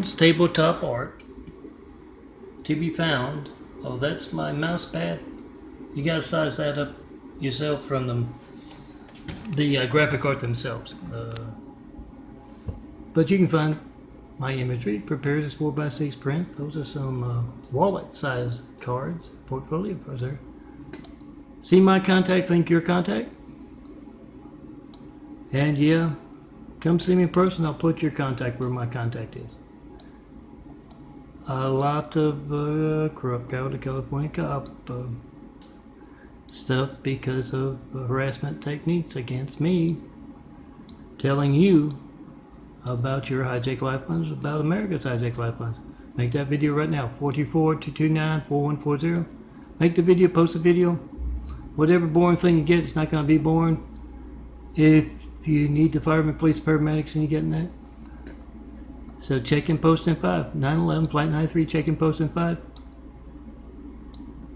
Milton's Tabletop Art, to be found. Oh, that's my mouse pad. You gotta size that up yourself from the graphic art themselves. But you can find my imagery prepared as 4x6 print. Those are some wallet-sized cards, portfolio cards there. See my contact, link your contact. And yeah, come see me in person. I'll put your contact where my contact is. A lot of corrupt California cop stuff because of harassment techniques against me, telling you about your hijacked lifelines, about America's hijacked lifelines. Make that video right now, 424-229-4140. Make the video, post the video. Whatever boring thing you get, it's not going to be boring. If you need the firemen, police, paramedics, and you getting that. So check in post in 5. 911 Flight 93, check in post in 5.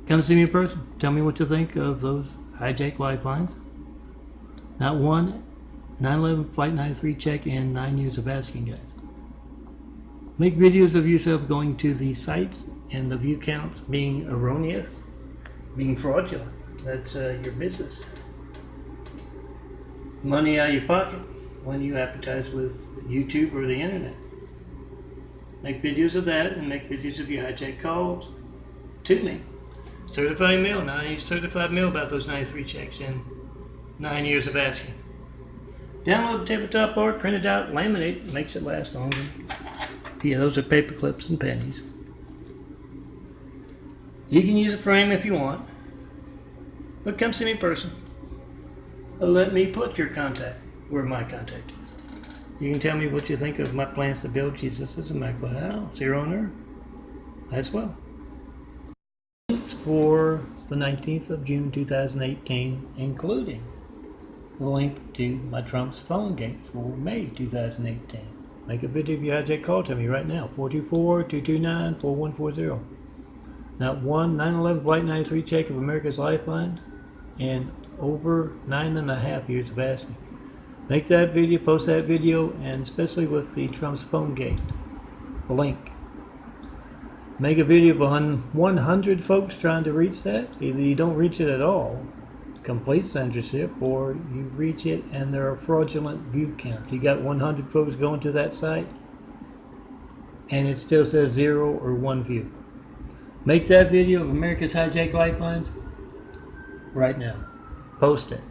Come see me in person. Tell me what you think of those hijacked lifelines. Not one 911 Flight 93 check in 9 years of asking, guys. Make videos of yourself going to the sites and the view counts being erroneous, being fraudulent. That's your business. Money out of your pocket when you advertise with YouTube or the internet. Make videos of that and make videos of your hijacked calls to me. Certified mail. Now I use certified mail about those 93 checks in 9 years of asking. Download the Tabletop Art, print it out, laminate it, makes it last longer. Yeah, those are paper clips and pennies. You can use a frame if you want, but come see me in person. Let me put your contact where my contact is. You can tell me what you think of my plans to build Jesus' Immaculate House here on earth as well. For the 19th of June 2018, including the link to my Trump's phone game for May 2018. Make a video of your hijack call to me right now, 424-229-4140. Not one 911 Flight 93 check of America's Lifelines and over 9.5 years of asking. Make that video, post that video, and especially with the Trump's phone gate, the link. Make a video of 100 folks trying to reach that. Either you don't reach it at all, complete censorship, or you reach it and there are fraudulent view counts. You got 100 folks going to that site and it still says 0 or 1 view. Make that video of America's hijacked lifelines right now. Post it.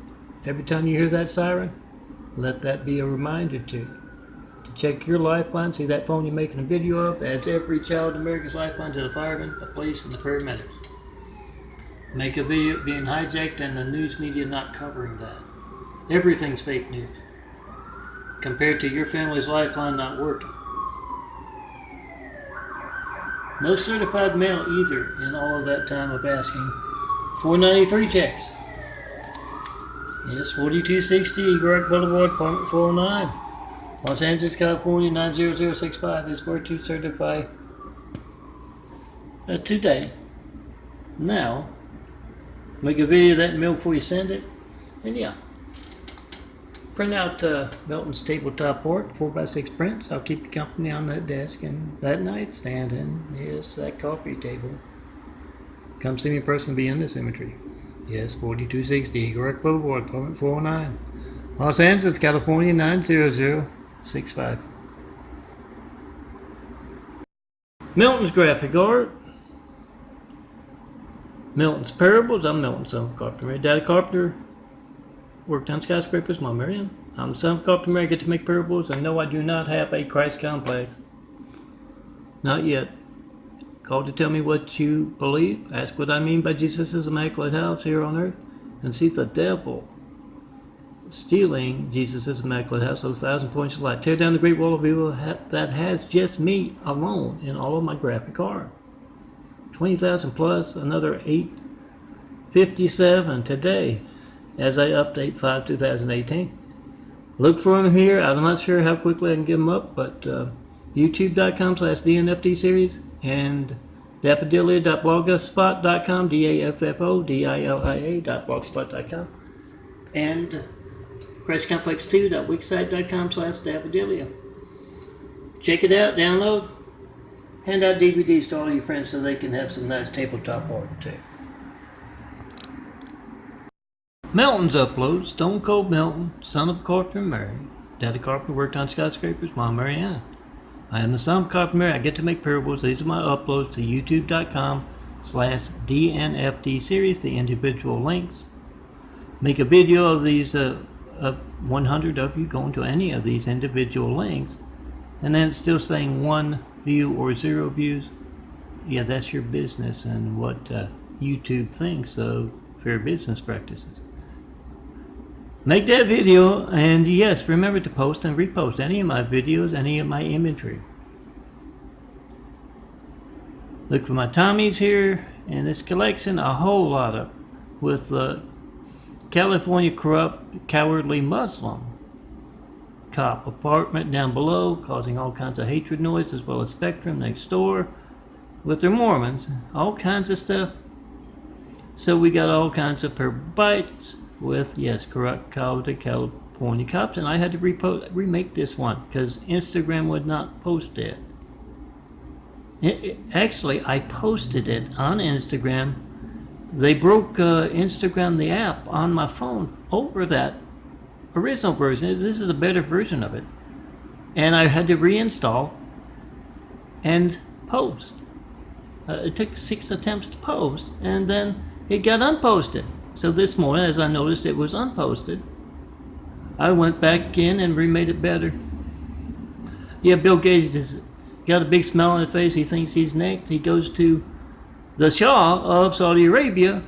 Every time you hear that siren, let that be a reminder to you to check your lifeline. See that phone you're making a video of? Adds every child in America's lifeline to the firemen, the police, and the paramedics. Make a video being hijacked and the news media not covering that. Everything's fake news compared to your family's lifeline not working. No certified mail either in all of that time of asking for 93 checks. Yes, 4260 Eagle Rock Boulevard, Apartment 409, Los Angeles, California 90065 is where to certify today. Now, make a video of that mail before you send it, and yeah, print out Milton's Tabletop Art, 4x6 prints. I'll keep you company on that desk and that nightstand and yes, that coffee table. Come see me in person, be in this imagery. Yes, 4260 Eagle Rock Boulevard, Apartment 409, Los Angeles, California 90065. Milton's graphic art. Milton's Parables. I'm Milton, son of Carpenter. My dad Carpenter worked on skyscrapers. Mom Marion. I'm the son of Carpenter. I get to make parables. And no, I do not have a Christ complex. Not yet. Called to tell me what you believe. Ask what I mean by Jesus' Immaculate House here on earth. And see the devil stealing Jesus' Immaculate House, those 1,000 points of light. Tear down the great wall of evil that has just me alone in all of my graphic art. 20,000 plus another 857 today as I update 5/2018. Look for them here. I'm not sure how quickly I can get them up, but youtube.com/DNFD series and daffodilia.blogspot.com, daffodilia.blogspot.com, and ChristComplex2.wixsite.com/daffodilia. Check it out, download, hand out DVDs to all your friends so they can have some nice tabletop art too. Melton's uploads. Stone Cold Melton, son of Carpenter Mary. Daddy Carpenter worked on skyscrapers, Mom Mary Ann. I am the son of Carpenter Mary. I get to make parables. These are my uploads to youtube.com/DNFD series, the individual links. Make a video of these, 100 of you going to any of these individual links, and then it's still saying 1 view or 0 views. Yeah, that's your business and what YouTube thinks of fair business practices. Make that video, and yes, remember to post and repost any of my videos, any of my imagery. Look for my Tommies here in this collection, a whole lot of, with the California corrupt, cowardly Muslim cop apartment down below, causing all kinds of hatred noise, as well as Spectrum next door with their Mormons, all kinds of stuff. So we got all kinds of perbites with, yes, corrupt, cowardly California cops, and I had to remake this one because Instagram would not post it. Actually, I posted it on Instagram. They broke Instagram, the app, on my phone over that original version. This is a better version of it, and I had to reinstall and post. It took 6 attempts to post, and then it got unposted. So this morning, as I noticed it was unposted, I went back in and remade it better. Yeah, Bill Gates has got a big smile on his face. He thinks he's next. He goes to the Shah of Saudi Arabia,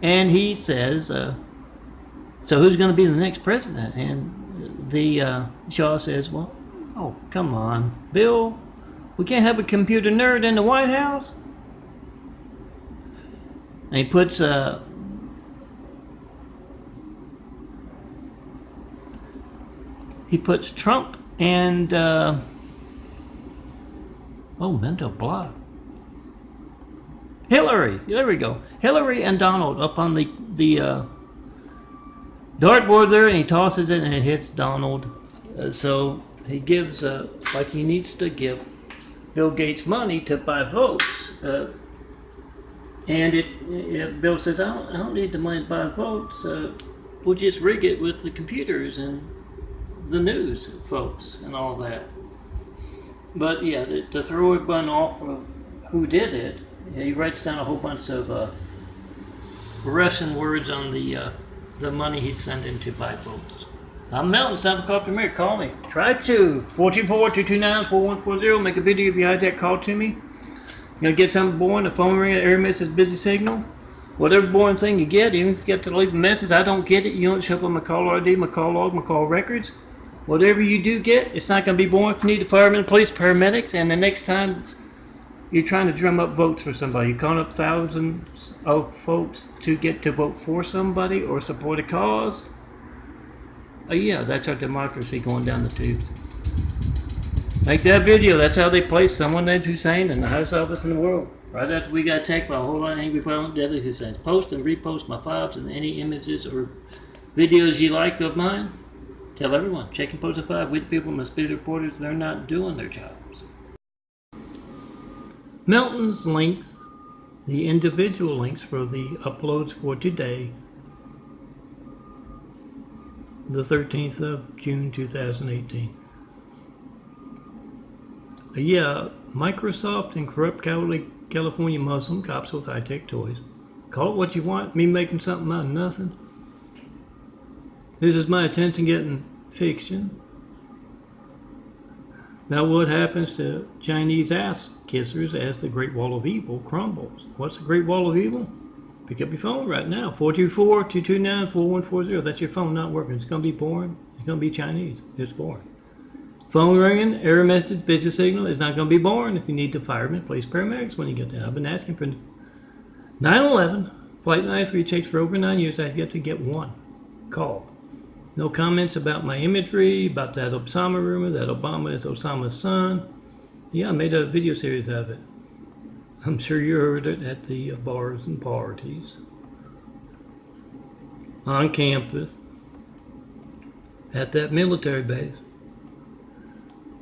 and he says, so who's going to be the next president? And the Shah says, well, oh, come on, Bill, we can't have a computer nerd in the White House. And he puts Trump and mental block. Hillary, there we go. Hillary and Donald up on the dartboard there, and he tosses it and it hits Donald. So he gives, like he needs to give Bill Gates money to buy votes. And Bill says, I don't need the money to buy votes. We'll just rig it with the computers and the news folks and all that. But yeah, to throw everyone off of who did it, he writes down a whole bunch of Russian words on the money he's sending to buy votes. I'm Melton, son of Carpenter Mary. Call me. Try to 424-229-4140. Make a video if you hijack. Call to me. You're gonna get something boring. The phone ring, error message, busy signal. Whatever boring thing you get, even if you get to leave a message, I don't get it. You don't show up on my call ID, my call log, my call records. Whatever you do get, it's not going to be boring. If you need the firemen, police, paramedics, and the next time you're trying to drum up votes for somebody, you're calling up thousands of folks to get to vote for somebody or support a cause. Yeah, that's our democracy going down the tubes. Make that video. That's how they place someone named Hussein in the highest office in the world. Right after we got attacked by a whole lot of angry violent deadly Husseins. Post and repost my files and any images or videos you like of mine. Tell everyone, check and post a 5. We the people must be the reporters. They're not doing their jobs. Melton's links, the individual links for the uploads for today, the 13th of June 2018. Yeah, Microsoft and corrupt California Muslim cops with high-tech toys. Call it what you want, me making something out of nothing. This is my attention getting fiction. Now what happens to Chinese ass kissers as the Great Wall of Evil crumbles? What's the Great Wall of Evil? Pick up your phone right now. 424-229-4140. That's your phone not working. It's going to be boring. It's going to be Chinese. It's boring. Phone ringing, error message, busy signal. It's not going to be boring if you need the firemen, police, paramedics when you get there. I've been asking for 9/11. Flight 93 takes for over 9 years. I've yet to get one call. No comments about my imagery, about that Osama rumor, that Obama is Osama's son. Yeah, I made a video series of it. I'm sure you heard it at the bars and parties, on campus, at that military base.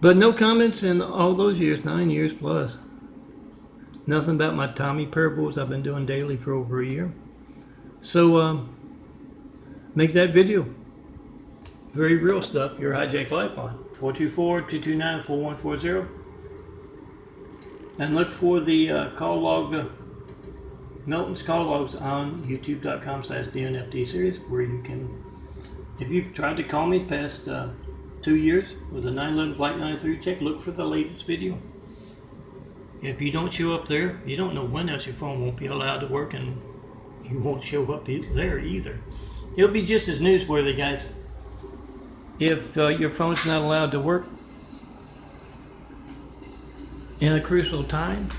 But no comments in all those years, 9 years plus. Nothing about my Tommy parables I've been doing daily for over a year. So make that video. Very real stuff. Your Hijack Lifeline. 424-229-4140. And look for the call log, Melton's call logs on youtube.com/DNFD series, where you can, if you've tried to call me past 2 years with a 911 Flight 93 check, look for the latest video. If you don't show up there, you don't know when else your phone won't be allowed to work, and you won't show up there either. It'll be just as newsworthy, guys. If your phone's not allowed to work in a crucial time,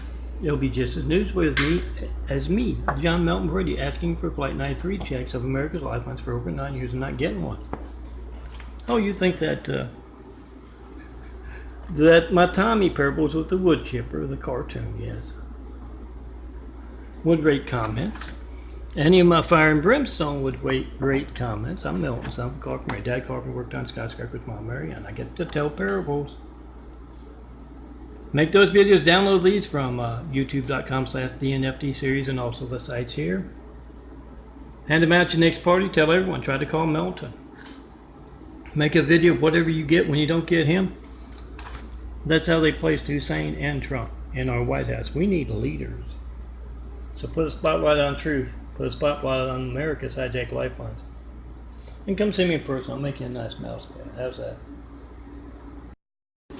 it'll be just as newsworthy as me, John Melton Brady, asking for Flight 93 checks of America's Lifelines for over 9 years and not getting one. Oh, you think that that my Tommy parables with the wood chipper, the cartoon, yes, would rate comments. Any of my Fire and Brimstone would rate comments. I'm Melton, son of a carpenter. My dad carpenter, worked on skyscrapers with Mom Mary, and I get to tell parables. Make those videos, download these from youtube.com/DNFD series and also the sites here. Hand them out at your next party, tell everyone, try to call Melton. Make a video of whatever you get when you don't get him. That's how they placed Hussein and Trump in our White House. We need leaders. So put a spotlight on truth. Put a spotlight on America's Hijack Lifelines. And come see me in person. I'll make you a nice mouse pad. How's that?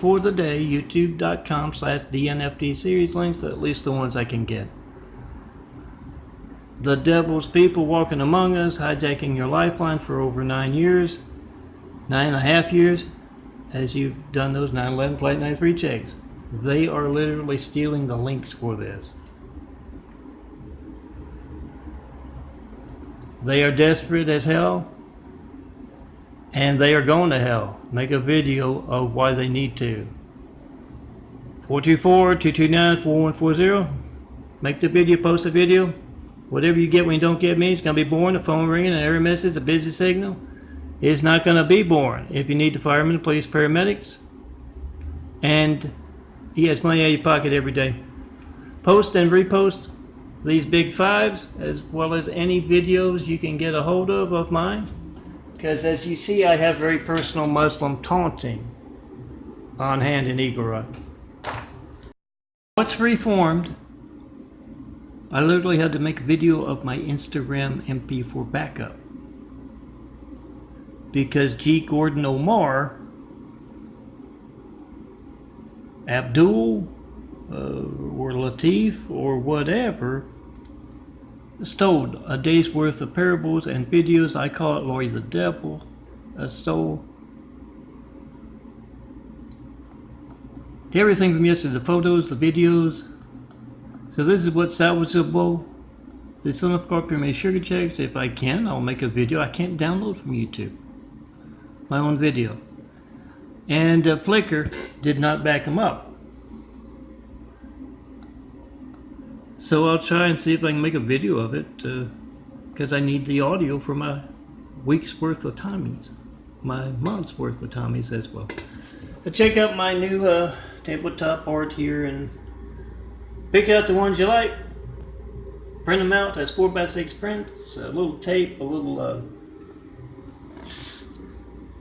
For the day, youtube.com/DNFD series links, at least the ones I can get. The devil's people walking among us, hijacking your lifeline for over 9 years, 9.5 years, as you've done those 911 Flight 93 checks. They are literally stealing the links for this. They are desperate as hell, and they are going to hell. Make a video of why they need to. 424-229-4140. Make the video, post the video. Whatever you get when you don't get me, it's going to be boring. The phone ringing and every message, a busy signal. It's not going to be boring. If you need the firemen, the police, paramedics, and he has money out of your pocket every day. Post and repost these big fives, as well as any videos you can get a hold of mine. Because as you see, I have very personal Muslim taunting on hand in Eagle Rock. Once reformed, I literally had to make a video of my Instagram MP4 backup. Because G. Gordon Omar, Abdul, or Latif, or whatever, stole a day's worth of parables and videos. I call it Lori the Devil. Stole everything from yesterday, the photos, the videos. So this is what's salvageable. The Son of Carpenter made sugar checks. If I can, I'll make a video. I can't download from YouTube my own video. And Flickr did not back them up. So I'll try and see if I can make a video of it, because I need the audio for my week's worth of Tommies, my month's worth of Tommies as well. But check out my new tabletop art here and pick out the ones you like. Print them out as 4x6 prints, a little tape, a little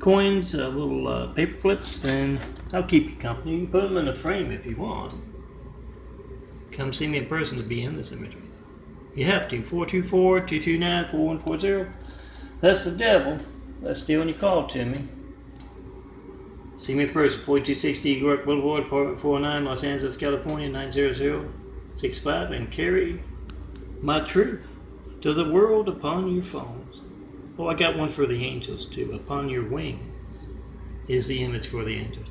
coins, a little paper clips, and I'll keep you company. You can put them in a frame if you want. Come see me in person to be in this imagery. You have to. 424-229-4140. That's the devil. That's stealing your call to me. See me in person. 4260 Eagle Rock Boulevard, Apartment 409, Los Angeles, California, 90065, and carry my truth to the world upon your phones. Well, I got one for the angels too. Upon your wing is the image for the angels.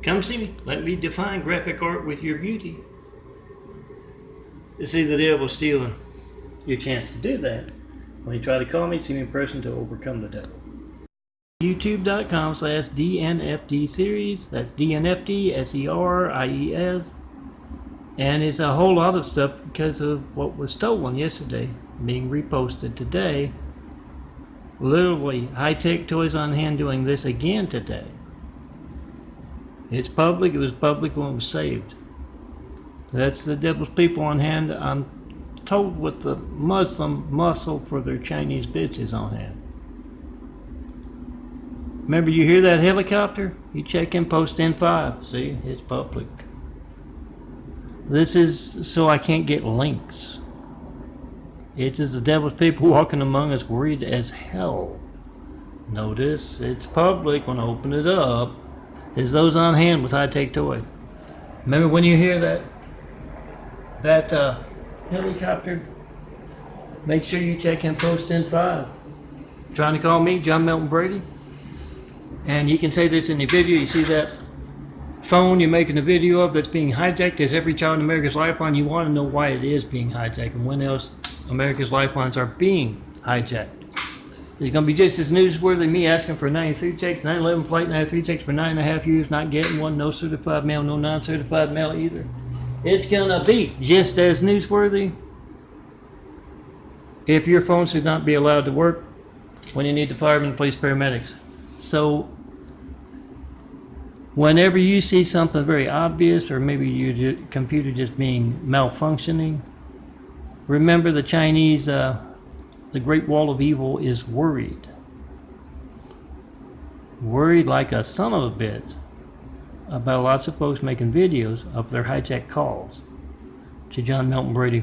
Come see me. Let me define graphic art with your beauty. You see, the devil stealing your chance to do that. When you try to call me, see me in person to overcome the devil. YouTube.com/DNFD series. That's DNFD SERIES. And it's a whole lot of stuff because of what was stolen yesterday being reposted today. Literally, High Tech Toys on Hand doing this again today. It's public. It was public when it was saved. That's the devil's people on hand. I'm told with the Muslim muscle for their Chinese bitches on hand. Remember, you hear that helicopter? You check in post N5. See, it's public. This is so I can't get links. It's just the devil's people walking among us, worried as hell. Notice it's public. When I open it up, it's those on hand with high-tech toys. Remember when you hear that helicopter? Make sure you check in post N5. Trying to call me, John Melton Brady. And you can say this in the video. You see that phone you're making a video of that's being hijacked? As every child in America's Lifeline, you want to know why it is being hijacked and when else America's Lifelines are being hijacked. It's going to be just as newsworthy me asking for 93 checks, 9/11 flight 93 checks for 9.5 years, not getting one, no certified mail, no non-certified mail either. It's going to be just as newsworthy if your phone should not be allowed to work when you need the firemen, police, paramedics. So whenever you see something very obvious, or maybe your computer just being malfunctioning, remember the Chinese, the Great Wall of Evil is worried. Worried like a son of a bitch about lots of folks making videos of their hijacked calls to John Melton Brady.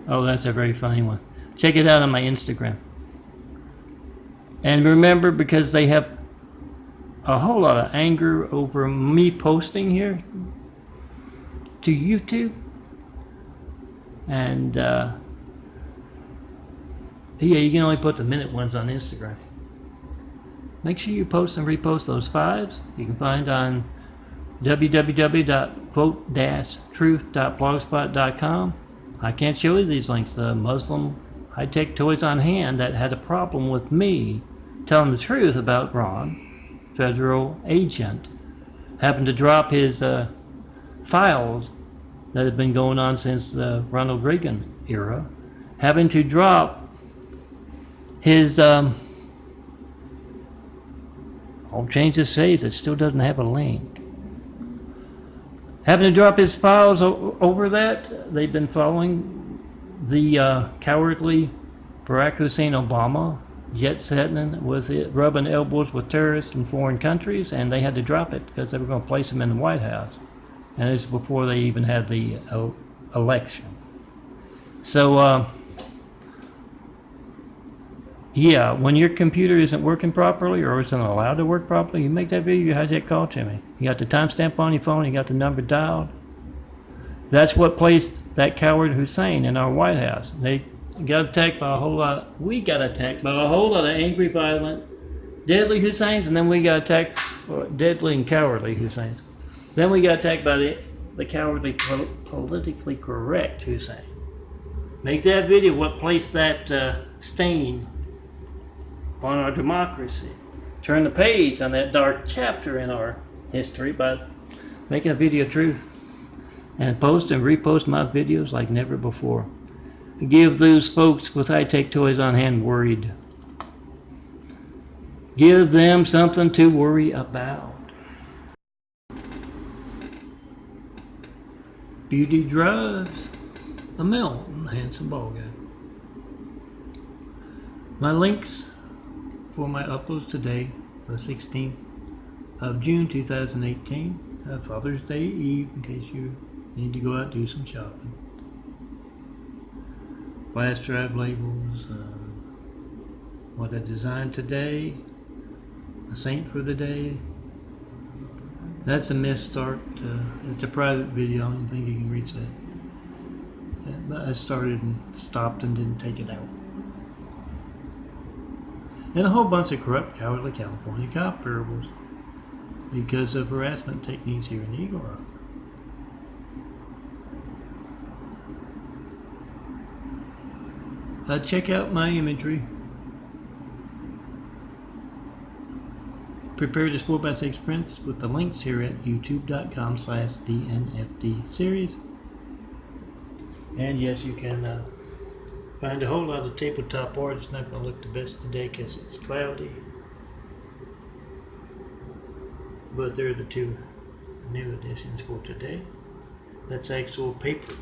Oh, that's a very funny one. Check it out on my Instagram. And remember, because they have a whole lot of anger over me posting here to YouTube, and yeah, you can only put the minute ones on Instagram. Make sure you post and repost those fives. You can find on www.quote-truth.blogspot.com. I can't show you these links. The Muslim high-tech toys on hand that had a problem with me telling the truth about Ron, federal agent, happened to drop his files that had been going on since the Ronald Reagan era, having to drop his I'll change the saves, it still doesn't have a link. Having to drop his files over that. They've been following the cowardly Barack Hussein Obama, jet setting with it, rubbing elbows with terrorists in foreign countries, and they had to drop it because they were going to place him in the White House. And this is before they even had the election. So yeah, when your computer isn't working properly or isn't allowed to work properly, you make that video, you hijack call to me. You got the timestamp on your phone, you got the number dialed. That's what placed that coward Hussein in our White House. They got attacked by a whole lot. We got attacked by a whole lot of angry, violent, deadly Husseins, and then we got attacked, deadly and cowardly Husseins. Then we got attacked by the cowardly, politically correct Hussein. Make that video what placed that stain on our democracy. Turn the page on that dark chapter in our history by making a video of truth. And post and repost my videos like never before. Give those folks with high-tech toys on hand worried. Give them something to worry about. Beauty drives a Melton handsome ball guy. My links for my uploads today, the 16th of June 2018, Father's Day Eve, in case you need to go out and do some shopping. Flash drive labels, what I designed today, a saint for the day. That's a missed start. It's a private video. I don't think you can reach that. But I started and stopped and didn't take it out. And a whole bunch of corrupt, cowardly California cop parables because of harassment techniques here in Eagle Rock. Check out my imagery. Prepare this 4x6 prints with the links here at youtube.com/DNFD series. And yes, you can find a whole lot of tabletop art. It's not going to look the best today because it's cloudy. but they're the two new editions for today. That's actual paper.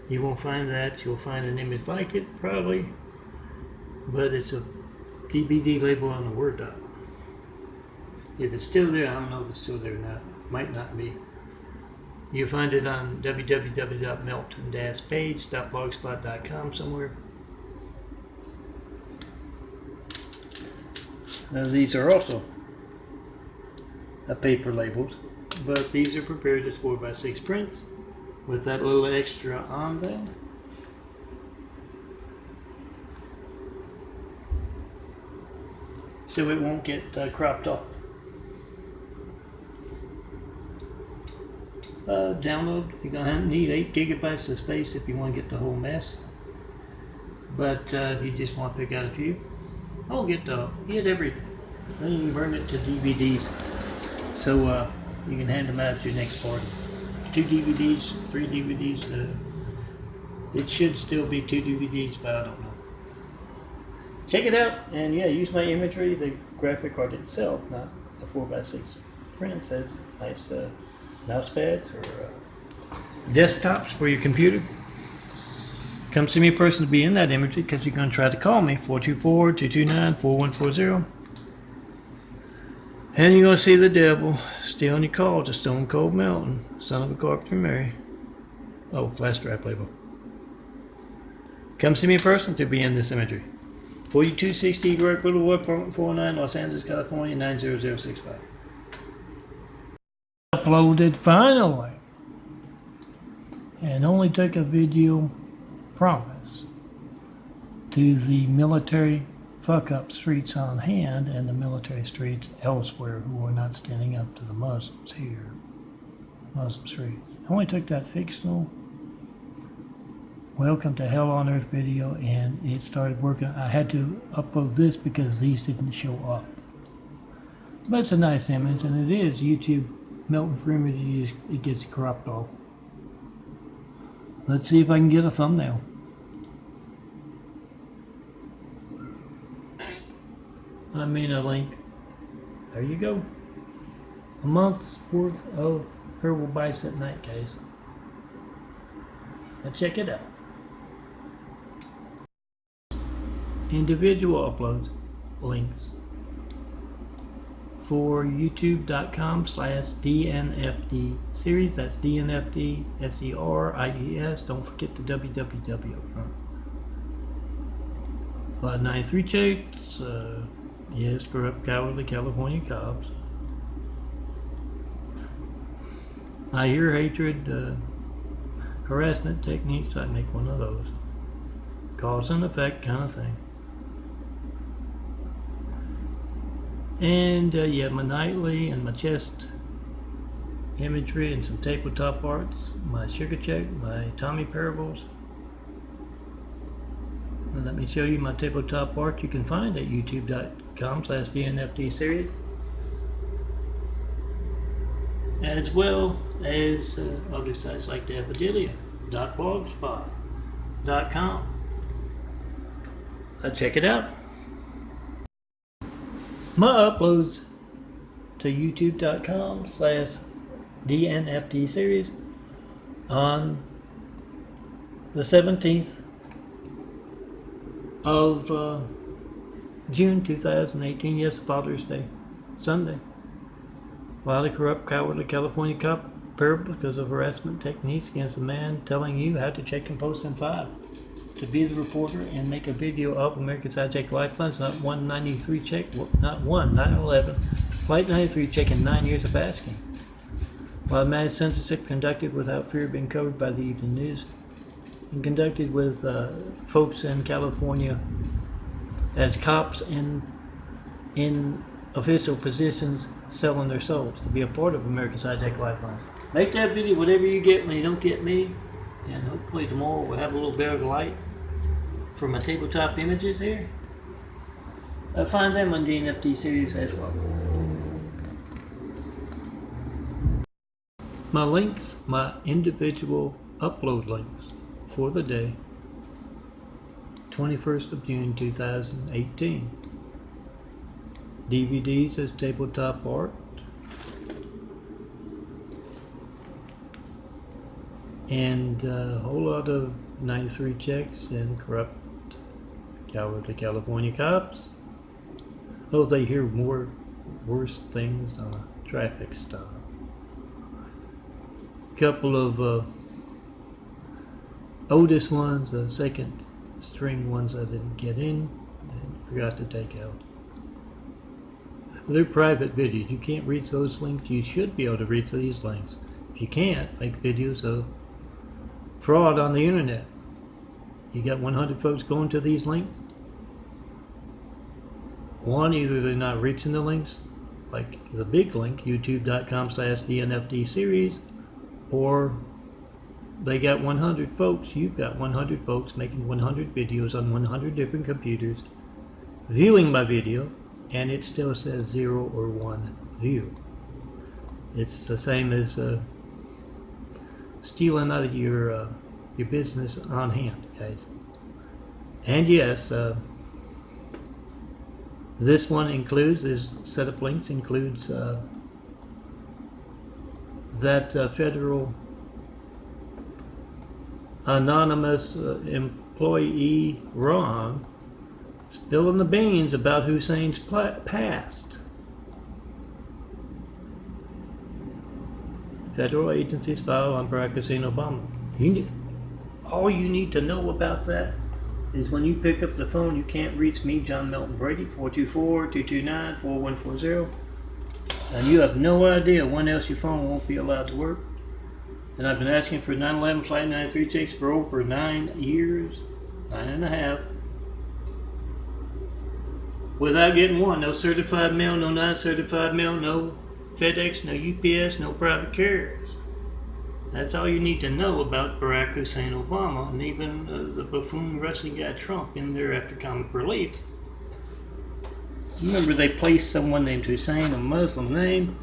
You won't find that. You'll find an image like it probably, but it's a DVD label on a Word doc. If it's still there, I don't know if it's still there or not. Might not be. You'll find it on www.melton-page.blogspot.com somewhere. Now these are also paper labels, but these are prepared as 4x6 prints with that little extra on them. So it won't get cropped off. Download, you're going to need 8 gigabytes of space if you want to get the whole mess. But if you just want to pick out a few, get everything. Then you can burn it to DVDs, so you can hand them out at your next party. 2 DVDs, 3 DVDs. It should still be 2 DVDs, but I don't know. Check it out, and yeah, use my imagery. The graphic card itself, not the 4x6 print, says nice mouse pads or desktops for your computer. Come see me in person to be in that imagery, because you're going to try to call me, 424-229-4140. And you're going to see the devil stay on your call to Stone Cold Melton, son of a carpenter Mary. Oh, flash drive label. Come see me in person to be in this imagery. 4260 Greg Boulevard, apartment 409, Los Angeles, California, 90065. Uploaded finally, and only took a video promise to the military fuck-up streets on hand and the military streets elsewhere who are not standing up to the Muslims here. Muslim streets. I only took that fictional Welcome to Hell on Earth video, and it started working. I had to upload this because these didn't show up. But it's a nice image, and it is YouTube Melton for images. It gets cropped off. Let's see if I can get a thumbnail. I mean a link. There you go. A month's worth of Herbal Bicep Night, guys. Now check it out. Individual uploads links for youtube.com/DNFD series. That's DNFD SERIES. Don't forget the www up front. 93 checks. Yes, corrupt, cowardly California cops. I hear hatred, harassment techniques. I make one of those. Cause and effect kind of thing. And yeah, my nightly and my chest imagery and some tabletop arts. My sugar check, my Tommy parables. And let me show you my tabletop art you can find at youtube.com/DNFD series, as well as other sites like daffodilia.blogspot.com. Check it out. My uploads to youtube.com/DNFD series on the 17th of June 2018. Yes, Father's Day, Sunday. While the corrupt, cowardly California cop parable because of harassment techniques against a man telling you how to check and post and file. To be the reporter and make a video of America's Hijacked Lifelines, not 193 check, not 9/11, Flight 93 check in 9 years of asking. While mass censorship conducted without fear being covered by the evening news, and conducted with folks in California as cops in official positions selling their souls to be a part of America's Hijacked Lifelines. Make that video, whatever you get when you don't get me, and hopefully tomorrow we'll have a little bit of light for my tabletop images here. Find them on DNFD series as well. My links, my individual upload links for the day 21st of June 2018. DVDs as tabletop art and a whole lot of 93 checks and corrupt cowardly California cops. Oh, they hear more worse things on a traffic stop. Couple of oldest ones, the second string ones I didn't get in and forgot to take out. They're private videos. You can't reach those links. You should be able to reach these links. If you can't, make videos of fraud on the internet. You got 100 folks going to these links. One, either they're not reaching the links, like the big link, youtube.com/DNFD series, or they got 100 folks, you've got 100 folks making 100 videos on 100 different computers, viewing my video, and it still says 0 or 1 view. It's the same as stealing out of your business on hand, guys. And yes, this one includes, this set of links includes that federal anonymous employee Ron spilling the beans about Hussein's past. Federal agencies filed on Barack Hussein Obama. All you need to know about that is when you pick up the phone, you can't reach me, John Melton Brady, 424-229-4140, and you have no idea when else your phone won't be allowed to work. And I've been asking for 9/11 Flight 93 checks for over 9 years, 9.5, without getting one. No certified mail, no non-certified mail, no FedEx, no UPS, no private carriers. That's all you need to know about Barack Hussein Obama, and even the buffoon wrestling guy Trump in there after comic relief. Remember, they placed someone named Hussein, a Muslim name,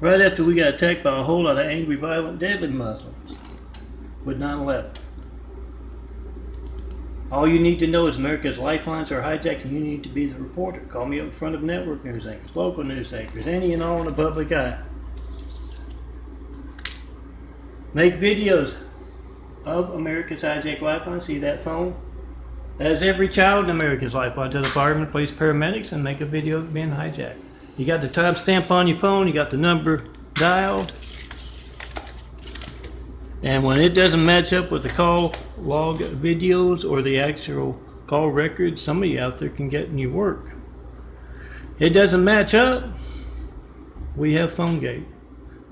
right after we got attacked by a whole lot of angry, violent, deadly Muslims with 9/11. All you need to know is America's lifelines are hijacked, and you need to be the reporter. Call me up in front of network news anchors, local news anchors, any and all in the public eye. Make videos of America's hijacked lifeline. See that phone? That's every child in America's lifeline to the firemen, police, paramedics, and make a video of being hijacked. You got the timestamp on your phone, you got the number dialed, and when it doesn't match up with the call log videos or the actual call records, some of you out there can get in your work. It doesn't match up, we have PhoneGate.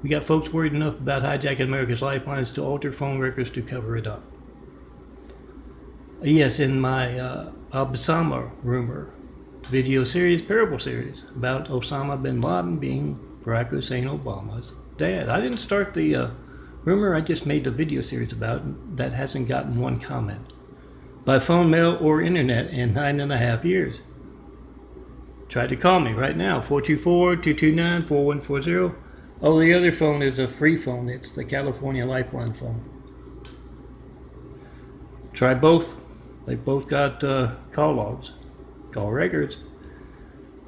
We got folks worried enough about hijacking America's lifelines to alter phone records to cover it up. Yes, in my Osama rumor video series, parable series, about Osama bin Laden being Barack Hussein Obama's dad. I didn't start the rumor, I just made the video series about it. That hasn't gotten one comment by phone, mail, or internet in 9.5 years. Try to call me right now, 424-229-4140. Oh, the other phone is a free phone. It's the California Lifeline phone. Try both. They both got call logs, call records.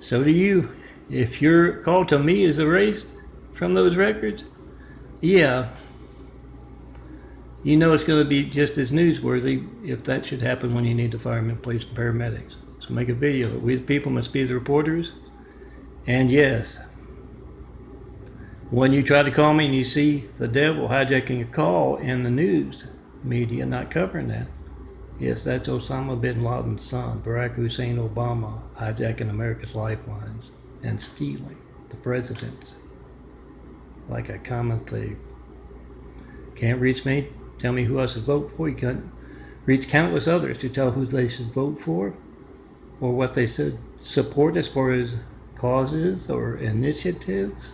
So do you. If your call to me is erased from those records, yeah, you know it's going to be just as newsworthy if that should happen when you need the firemen, police, and paramedics. So make a video of it. We the people must be the reporters. And yes, when you try to call me and you see the devil hijacking a call in the news media not covering that, yes, that's Osama bin Laden's son, Barack Hussein Obama, hijacking America's lifelines and stealing the presidency like a common thief. Can't reach me, tell me who I should vote for. You can't reach countless others to tell who they should vote for or what they should support as far as causes or initiatives.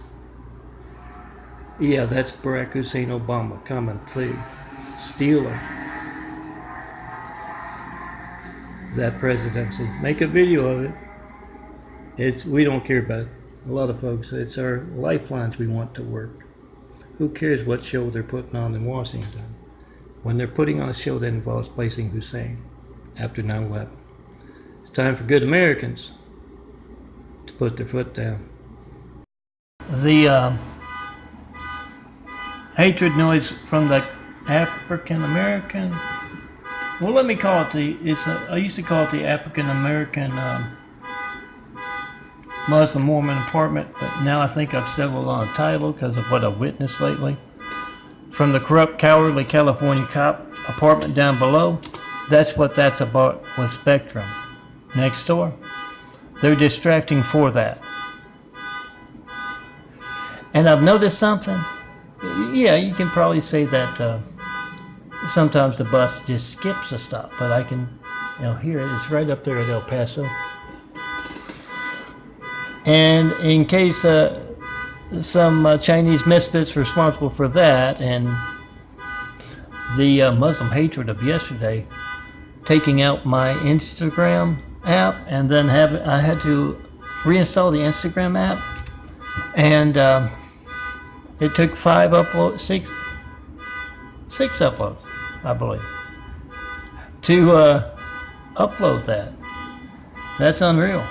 Yeah, that's Barack Hussein Obama, common thief, stealing that presidency. Make a video of it. We don't care about it. A lot of folks, it's our lifelines we want to work. Who cares what show they're putting on in Washington when they're putting on a show that involves placing Hussein after 9/11? It's time for good Americans to put their foot down. The hatred noise from the African American. Well, let me call it I used to call it the African American Muslim Mormon apartment, but now I think I've settled on a title because of what I've witnessed lately. From the corrupt, cowardly California cop apartment down below, that's what that's about with Spectrum. Next door, they're distracting for that. And I've noticed something. Yeah, you can probably say that sometimes the bus just skips a stop, but I can, hear it. It's right up there at El Paso. And in case some Chinese misfits responsible for that and the Muslim hatred of yesterday, taking out my Instagram app, and then I had to reinstall the Instagram app, and it took 6 uploads, I believe, to upload that. That's unreal.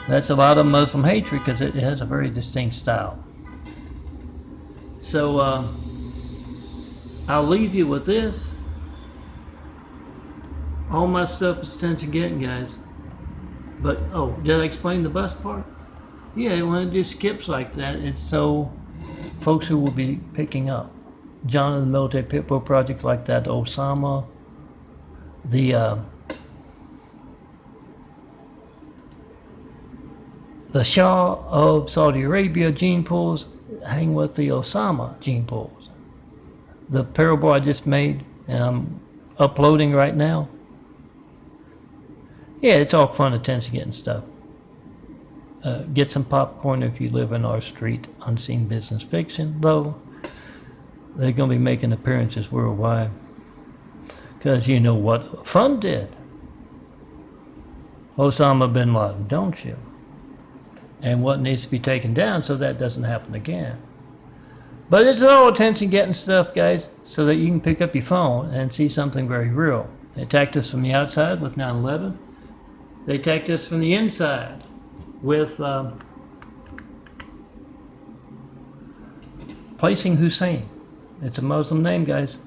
That's a lot of Muslim hatred because it has a very distinct style. So I'll leave you with this. All my stuff is attention getting, guys. But did I explain the bus part? Yeah, when it just skips like that, it's so folks who will be picking up. John and the Military Pitbull Project like that, Osama, the Shah of Saudi Arabia gene pools hang with the Osama gene pools. The parable I just made and I'm uploading right now. Yeah, it's all fun attention getting stuff. Get some popcorn if you live in our street. Unseen Business Fiction, though they're going to be making appearances worldwide. Because you know what fun did. Osama bin Laden, don't you? And what needs to be taken down so that doesn't happen again. But it's all attention-getting stuff, guys, so that you can pick up your phone and see something very real. They attacked us from the outside with 9/11. They attacked us from the inside with placing Hussein. It's a Muslim name, guys.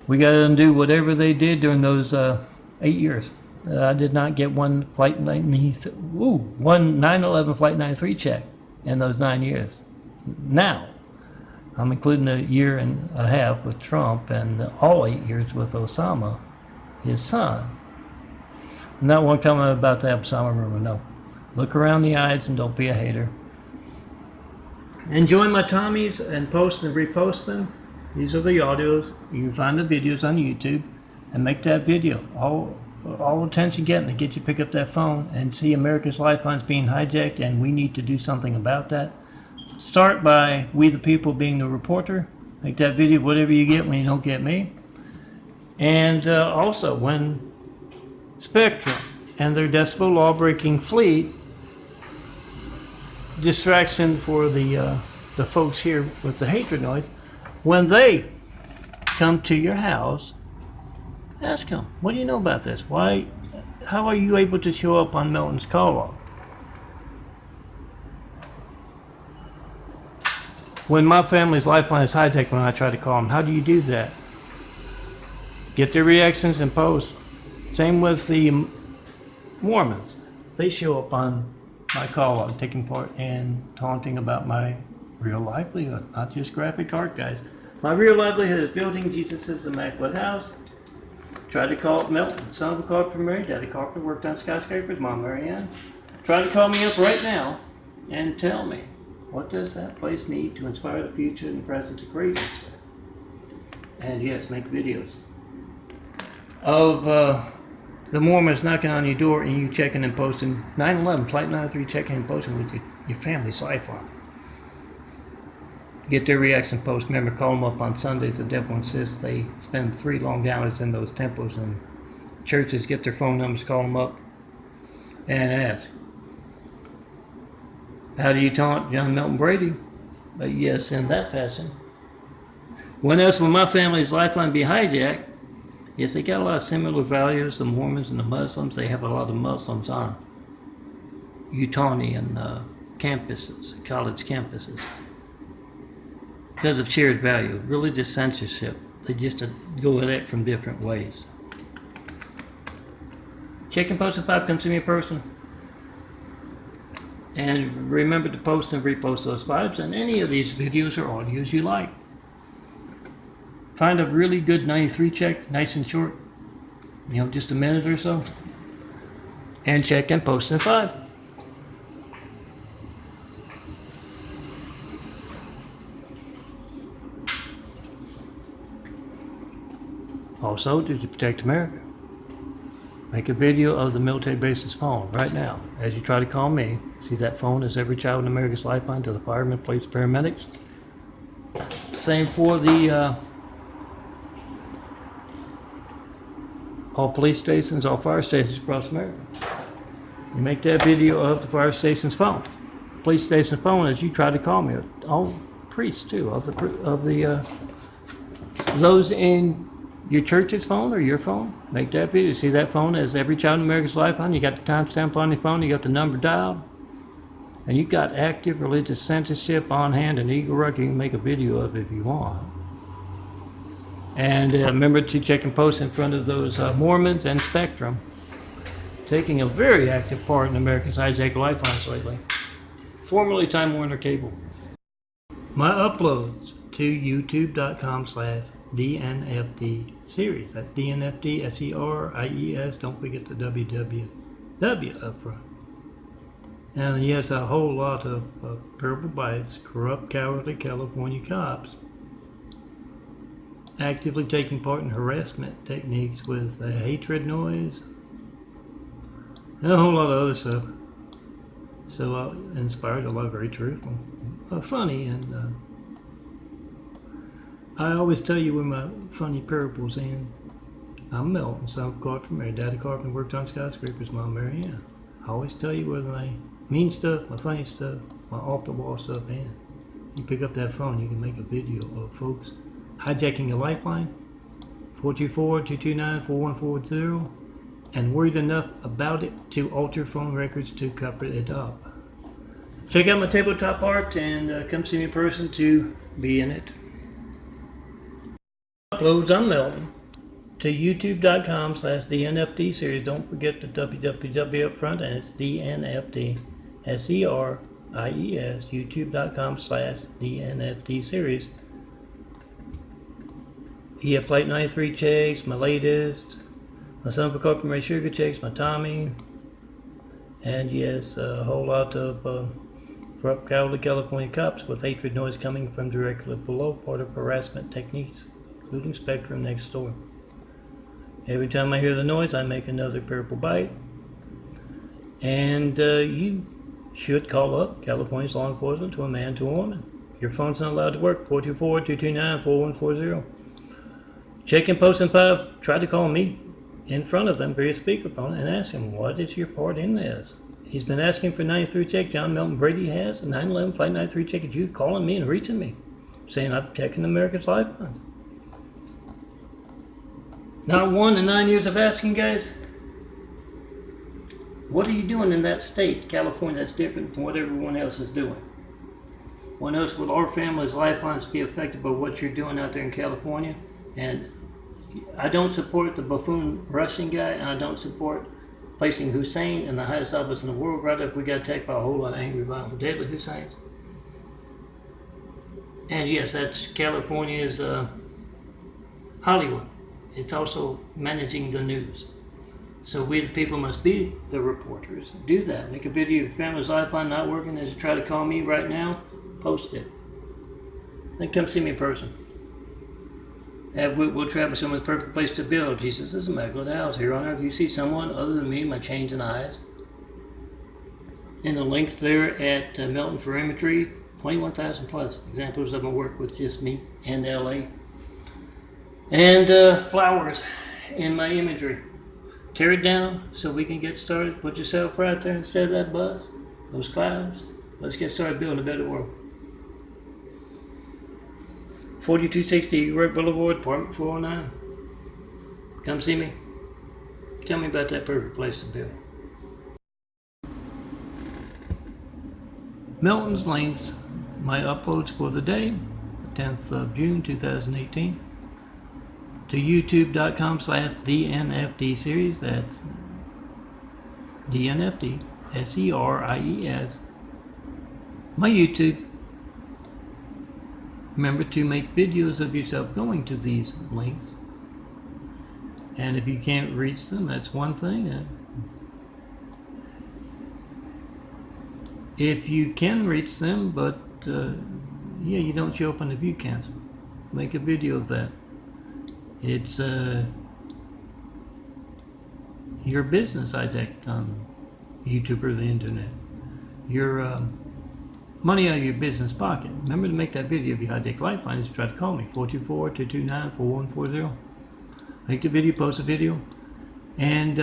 We got to undo whatever they did during those 8 years. I did not get one 9/11 Flight 93 check in those 9 years. Now, I'm including a year and a half with Trump and all 8 years with Osama, his son. Not one comment about the Osama rumor, no. Look around the eyes and don't be a hater. Enjoy my Tommies and post and repost them. These are the audios. You can find the videos on YouTube and make that video. All attention getting to get you to pick up that phone and see America's lifelines being hijacked, and we need to do something about that. Start by We the People being the reporter. Make that video whatever you get when you don't get me. And also when Spectrum and their decibel law-breaking fleet, distraction for the folks here with the hatred noise, when they come to your house, ask them, what do you know about this? How are you able to show up on Milton's call log? When my family's lifeline is hijacked when I try to call them, how do you do that? Get their reactions and post. Same with the Mormons. They show up on my call log, taking part and taunting about my real livelihood, not just graphic art, guys. My real livelihood is building Jesus' Immaculate House. Tried to call it Milton. Son of a carpenter, Mary. Daddy carpenter, worked on skyscrapers. Mom, Mary Ann. Try to call me up right now and tell me, what does that place need to inspire the future and the present to create this? And yes, make videos of the Mormons knocking on your door and you checking and posting 9/11 Flight 93, checking and posting with your family's lifeline. Get their reaction post. Remember, call them up on Sundays. The devil insists they spend 3 long hours in those temples and churches. Get their phone numbers, call them up, and ask, how do you taunt John Milton Brady? But yes, in that fashion. When else will my family's lifeline be hijacked? Yes, they got a lot of similar values, the Mormons and the Muslims. They have a lot of Muslims on Utahnian campuses, college campuses. because of shared value. Religious censorship. They just go at it from different ways. Check and post if I've come see me in person. And remember to post and repost those vibes and any of these videos or audios you like. Find a really good 93 check, nice and short, just a minute or so, and check and post in 5. Also, to protect America, make a video of the military base's phone right now. As you try to call me, see that phone is every child in America's lifeline to the firemen, police, paramedics. Same for the all police stations, all fire stations across America. You make that video of the fire station's phone, police station phone, as you try to call me. All priests too, of the those in your church's phone or your phone. Make that video. See that phone as every child in America's lifeline. You got the timestamp on your phone. You got the number dialed, and you got active religious censorship on hand. And Eagle Rock, you can make a video of it if you want. And remember to check and post in front of those Mormons and Spectrum, taking a very active part in America's hijacked lifelines lately. Formerly Time Warner Cable. My uploads to youtube.com/DNFD series. That's DNFD SERIES. Don't forget the WWW up front. And yes, a whole lot of Purple Bites, corrupt, cowardly California cops actively taking part in harassment techniques with hatred noise and a whole lot of other stuff. So inspired, a lot very truthful, funny, and I always tell you when my funny parables end. I'm Milton, son of Carpenter. Daddy Carpenter worked on skyscrapers, Mom Marianne. I always tell you where my mean stuff, my funny stuff, my off-the-wall stuff ends. You pick up that phone, you can make a video of folks hijacking a lifeline, 424-229-4140, and worried enough about it to alter phone records to cover it up. Check out my tabletop art and come see me in person to be in it. Uploads, I'm Melton, to youtube.com/DNFD series. Don't forget the www up front, and it's DNFD SERIES, youtube.com/DNFD series. Yeah, Flight 93 checks, my latest, my Son of a Carpenter Sugar checks, my Tommy, and yes, a whole lot of corrupt, cowardly California cops with hatred noise coming from directly below, part of harassment techniques, including Spectrum next door. Every time I hear the noise, I make another Purple Bite, and you should call up California's law enforcement to a man, to a woman. Your phone's not allowed to work, 424-229-4140. Check and post in 5. Try to call me in front of them via speakerphone and ask him, what is your part in this? He's been asking for 93 check. John Melton Brady has a 9/11 Flight 93 check. It's you calling me and reaching me, saying I'm checking America's lifeline. Not 1 in 9 years of asking, guys. What are you doing in that state, California, that's different from what everyone else is doing? When else will our family's lifelines be affected by what you're doing out there in California? And I don't support the buffoon Russian guy, and I don't support placing Hussein in the highest office in the world right up. We got attacked by a whole lot of angry, violent, deadly Husseins. And yes, that's California's Hollywood. It's also managing the news. So we the people must be the reporters. Do that. Make a video of your family's lifeline not working. As you try to call me right now, post it. Then come see me in person. We'll travel somewhere, the perfect place to build. Jesus is a immaculate house. Here on earth, you see someone other than me, my chains and eyes. And the links there at Melton for Imagery, 21,000 plus examples of my work with just me and LA. And flowers in my imagery. Tear it down so we can get started. Put yourself right there instead of that buzz, those clouds. Let's get started building a better world. 4260 Rock Boulevard, apartment 409. Come see me. Tell me about that perfect place to build. Melton's links, my uploads for the day, 10th of June 2018. To youtube.com/DNFD series, that's DNFD SERIES, my YouTube. Remember to make videos of yourself going to these links, and if you can't reach them, that's one thing. If you can reach them, but yeah, you don't show up on the view counts, make a video of that. It's your business hijacked on YouTube or the internet. Your money out of your business pocket. Remember to make that video if you hijack Lifeline. Try to call me 424-229-4140. Make the video, post a video, and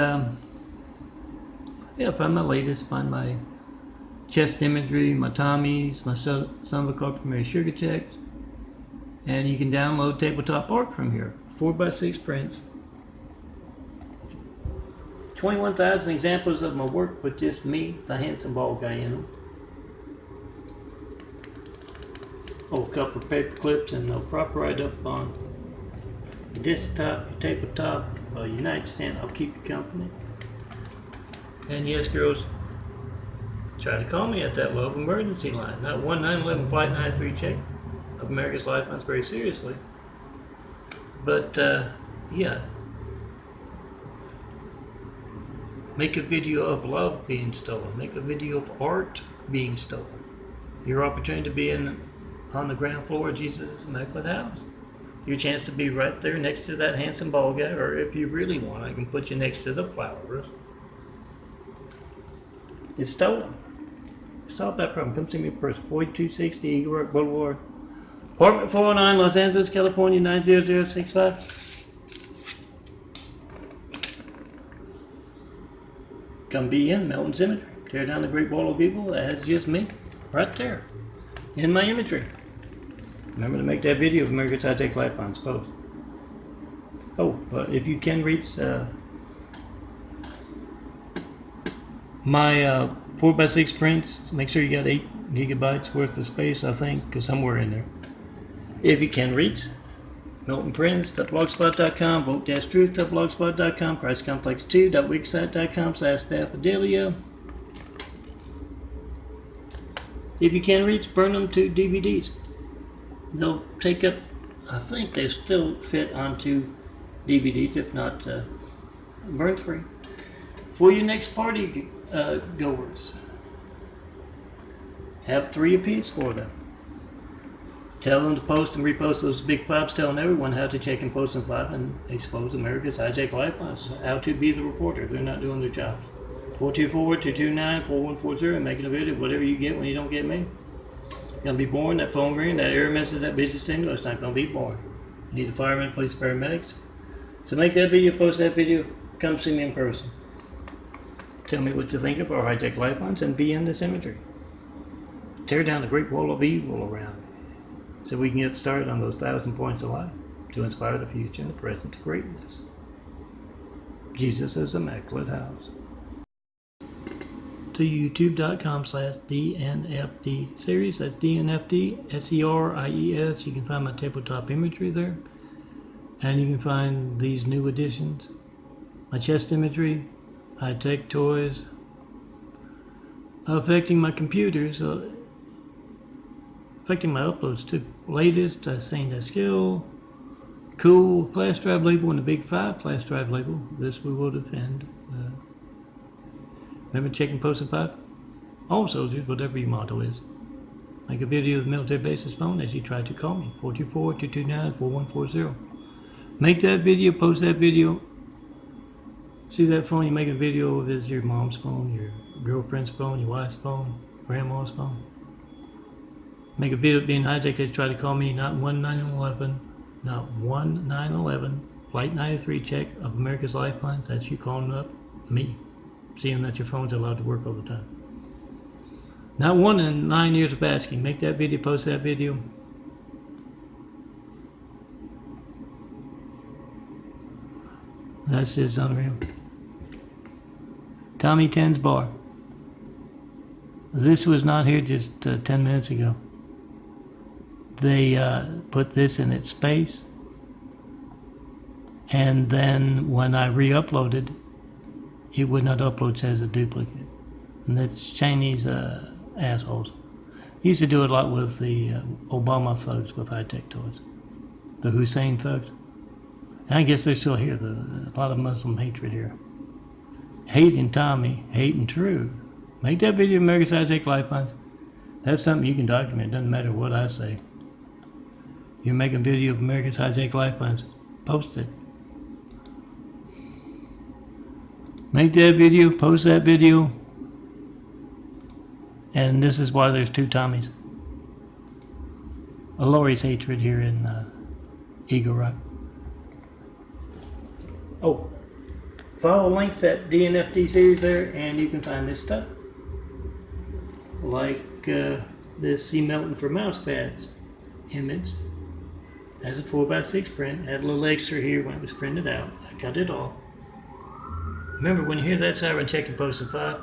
yeah, find my latest, find my chest imagery, my Tommies, my Son of a Car Premier Sugar Checks, and you can download tabletop art from here. 4x6 prints, 21,000 examples of my work with just me, the handsome bald guy, in them. Oh, a couple of paper clips, and they'll prop right up on your desktop, your tabletop, your nightstand. I'll keep you company. And yes, girls, try to call me at that love emergency line. That 1911 Flight 93 check of America's Lifelines very seriously. But yeah, make a video of love being stolen. Make a video of art being stolen. Your opportunity to be on the ground floor of Jesus' Immaculate House. Your chance to be right there next to that handsome bald guy, or if you really want, I can put you next to the flowers. It's stolen. Solve that problem. Come see me in person. 4260 Eagle Rock Boulevard, Apartment 409, Los Angeles, California 90065. Come be in Melton Cemetery. Tear down the Great Wall of Evil. That's just me, right there, in my imagery. Remember to make that video of America's Hijacked Lifelines post. Oh, if you can reach my 4x6 prints, make sure you got 8 gigabytes worth of space, I think, because somewhere in there. If you can reach MiltonPrints.blogspot.com, Vote-Truth.blogspot.com, ChristComplex2.wixsite.com/Daffodilia. If you can reach, burn them to DVDs. They'll take up, I think they still fit onto DVDs, if not burn 3. For your next party goers, have 3 apiece for them. Tell them to post and repost those big pops telling everyone how to check and post and file and expose America's Hijacked Lifelines. How to be the reporter. They're not doing their jobs. 424-229-4140, and making a video of whatever you get when you don't get me. It's going to be boring. That phone ring, that error message, that business signal, it's not going to be boring. You need a fireman, police, paramedics. So make that video, post that video, come see me in person. Tell me what you think of our Hijacked Lifelines and be in this imagery. Tear down the Great Wall of Evil around, so we can get started on those 1,000 points of light to inspire the future and the present to greatness. Jesus' Immaculate House. To youtube.com/DNFD series, that's DNFD SERIES. You can find my tabletop imagery there, and you can find these new additions, my chest imagery, high-tech toys, affecting my computers, affecting my uploads too. Latest, Saint Skill, cool flash drive label, and a big 5 flash drive label. This we will defend. Remember, check and post and 5. All soldiers, whatever your motto is. Make a video of the military basis phone as you try to call me. 424-229-4140. Make that video, post that video. See that phone you make a video of is your mom's phone, your girlfriend's phone, your wife's phone, grandma's phone. Make a video of being hijacked as you try to call me, not 1911, not 1911, Flight 93 check of America's Lifelines. That's you calling up me, seeing that your phone's allowed to work all the time. Not 1 in 9 years of asking. Make that video, post that video. That's just unreal. Tommy 10's bar. This was not here just 10 minutes ago. they put this in its space, and then when I re-uploaded, it would not upload as a duplicate. And that's Chinese assholes. Used to do it a lot with the Obama thugs with high-tech toys, the Hussein thugs. And I guess they're still here. A lot of Muslim hatred here. Hating Tommy, hating True. Make that video of America's High-Tech Lifelines. That's something you can document. Doesn't matter what I say. You make a video of America's High-Tech Lifelines, post it. Make that video, post that video. And this is why there's two Tommies. A Lori's hatred here in Eagle Rock. Oh, follow links at DNFD series there, and you can find this stuff. Like this C. Melton for mouse pads image. Has a 4x6 print. Had a little extra here when it was printed out. I cut it off. Remember, when you hear that siren, check your post 5.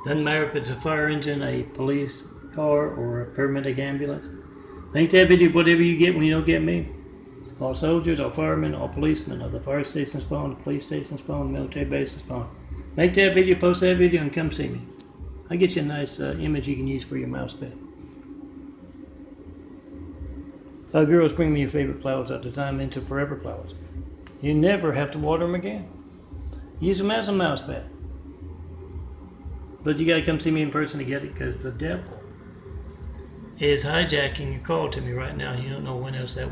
Doesn't matter if it's a fire engine, a police car, or a paramedic ambulance. Make that video whatever you get when you don't get me. All soldiers, all firemen, all policemen of the fire station's phone, the police station's phone, military base's phone. Make that video, post that video, and come see me. I'll get you a nice image you can use for your mouse pad. Girls, bring me your favorite flowers at the time into forever flowers. You never have to water them again. Use them as a mouse pad. But you gotta come see me in person to get it, because the devil is hijacking your call to me right now. You don't know when else that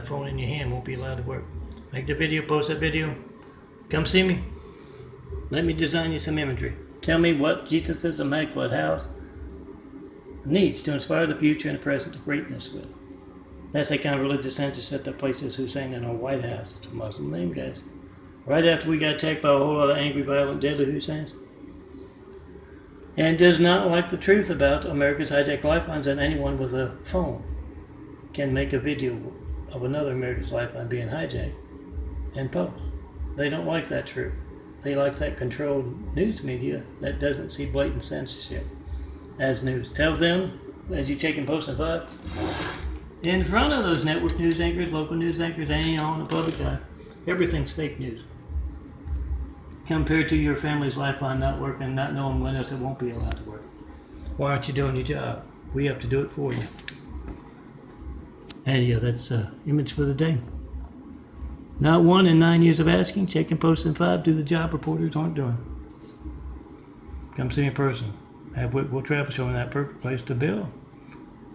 phone in your hand won't be allowed to work. Make the video, post that video, come see me. Let me design you some imagery. Tell me what Jesus' Immaculate House needs to inspire the future and the present to greatness with. That's that kind of religious censorship that places Hussein in our White House. It's a Muslim name, guys. Right after we got attacked by a whole lot of angry, violent, deadly Husseins. And does not like the truth about America's High-Tech Lifelines, and anyone with a phone can make a video of another America's Lifeline being hijacked and post. They don't like that truth. They like that controlled news media that doesn't see blatant censorship as news. Tell them, as you check and post 5, in front of those network news anchors, local news anchors, and on the public eye, everything's fake news. Compared to your family's lifeline not working, not knowing when else it won't be allowed to work. Why aren't you doing your job? We have to do it for you. And yeah, that's image for the day. Not 1 in 9 years of asking, check and post 5, do the job reporters aren't doing. Come see me in person. Have Whitwell Travel showing that perfect place to build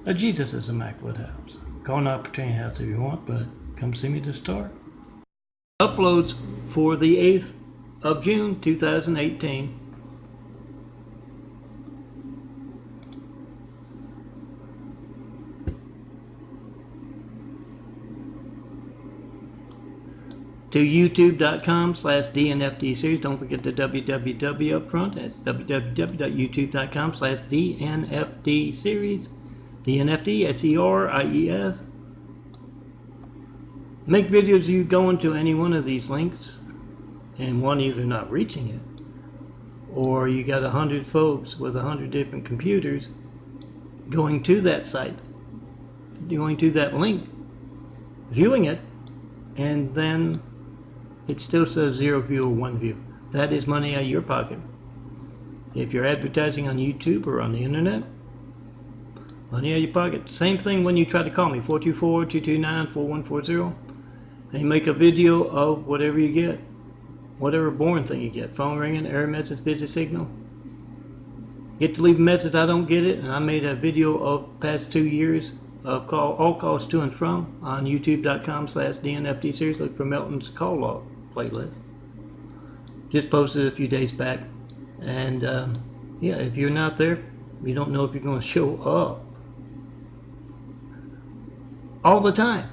a Jesus' Immaculate House. Call an opportunity house if you want, but come see me to start. Uploads for the 8th of June 2018. To youtube.com/DNFD series. Don't forget the www up front at www.youtube.com/DNFD series. DNFD SERIES. Make videos you go into any one of these links and one either not reaching it, or you got 100 folks with 100 different computers going to that site, going to that link, viewing it, and then it still says 0 view or 1 view. That is money out of your pocket. If you're advertising on YouTube or on the internet, money out of your pocket. Same thing when you try to call me, 424-229-4140, and you make a video of whatever you get, whatever boring thing you get, phone ringing, error message, busy signal. Get to leave a message, I don't get it, and I made a video of past 2 years of all calls to and from on youtube.com/DNFD series. Look for Melton's call log playlist. Just posted a few days back, and yeah, if you're not there, you don't know if you're going to show up all the time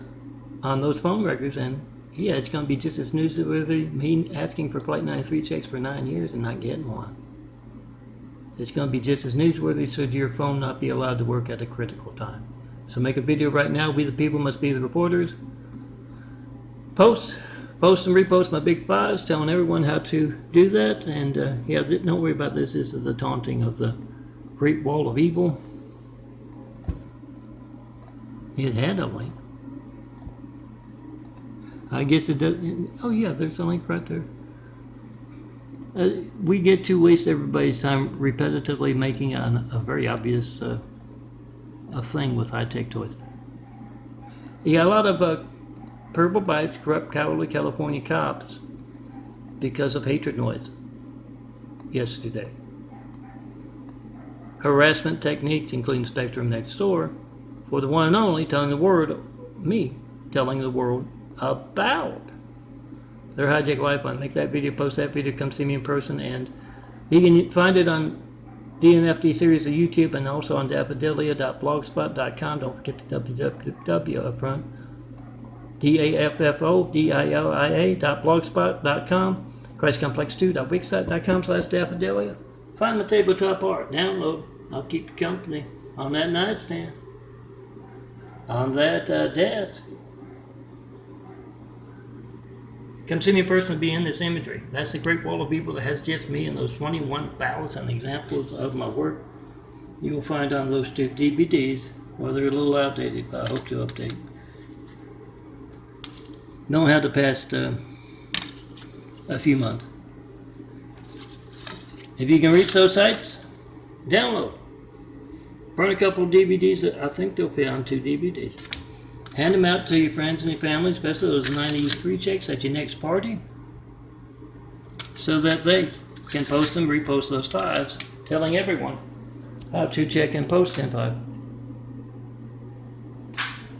on those phone records, and yeah, it's going to be just as newsworthy me asking for Flight 93 checks for 9 years and not getting one. It's going to be just as newsworthy should your phone not be allowed to work at a critical time. So make a video right now. We the people must be the reporters. Post and repost my big 5s telling everyone how to do that. And yeah, don't worry about this. This is the taunting of the Great Wall of Evil. It had a link. I guess it does. Oh yeah, there's a link right there. We get to waste everybody's time repetitively making a very obvious a thing with high-tech toys. You got a lot of purple bites, corrupt, cowardly California cops because of hatred noise yesterday. Harassment techniques, including Spectrum Next Door, for the one and only telling the world about their hijack Lifeline. Make that video, post that video, come see me in person, and you can find it on DNFD series of YouTube and also on daffodilia.blogspot.com. Don't forget the www up front. daffodilia.blogspot.com. ChristComplex2.wixsite.com/daffodilia. Find my tabletop art, download. I'll keep you company on that nightstand, on that desk. Come see me in person and be in this imagery. That's the great wall of people that has just me and those 21,000 examples of my work you will find on those 2 DVDs. Well, they're a little outdated, but I hope to update. Don't have the past a few months. If you can reach those sites, download. Burn a couple of DVDs that I think they'll fit on 2 DVDs. Hand them out to your friends and your family, especially those 93 checks at your next party, so that they can post and repost those 5s, telling everyone how to check and post in 5.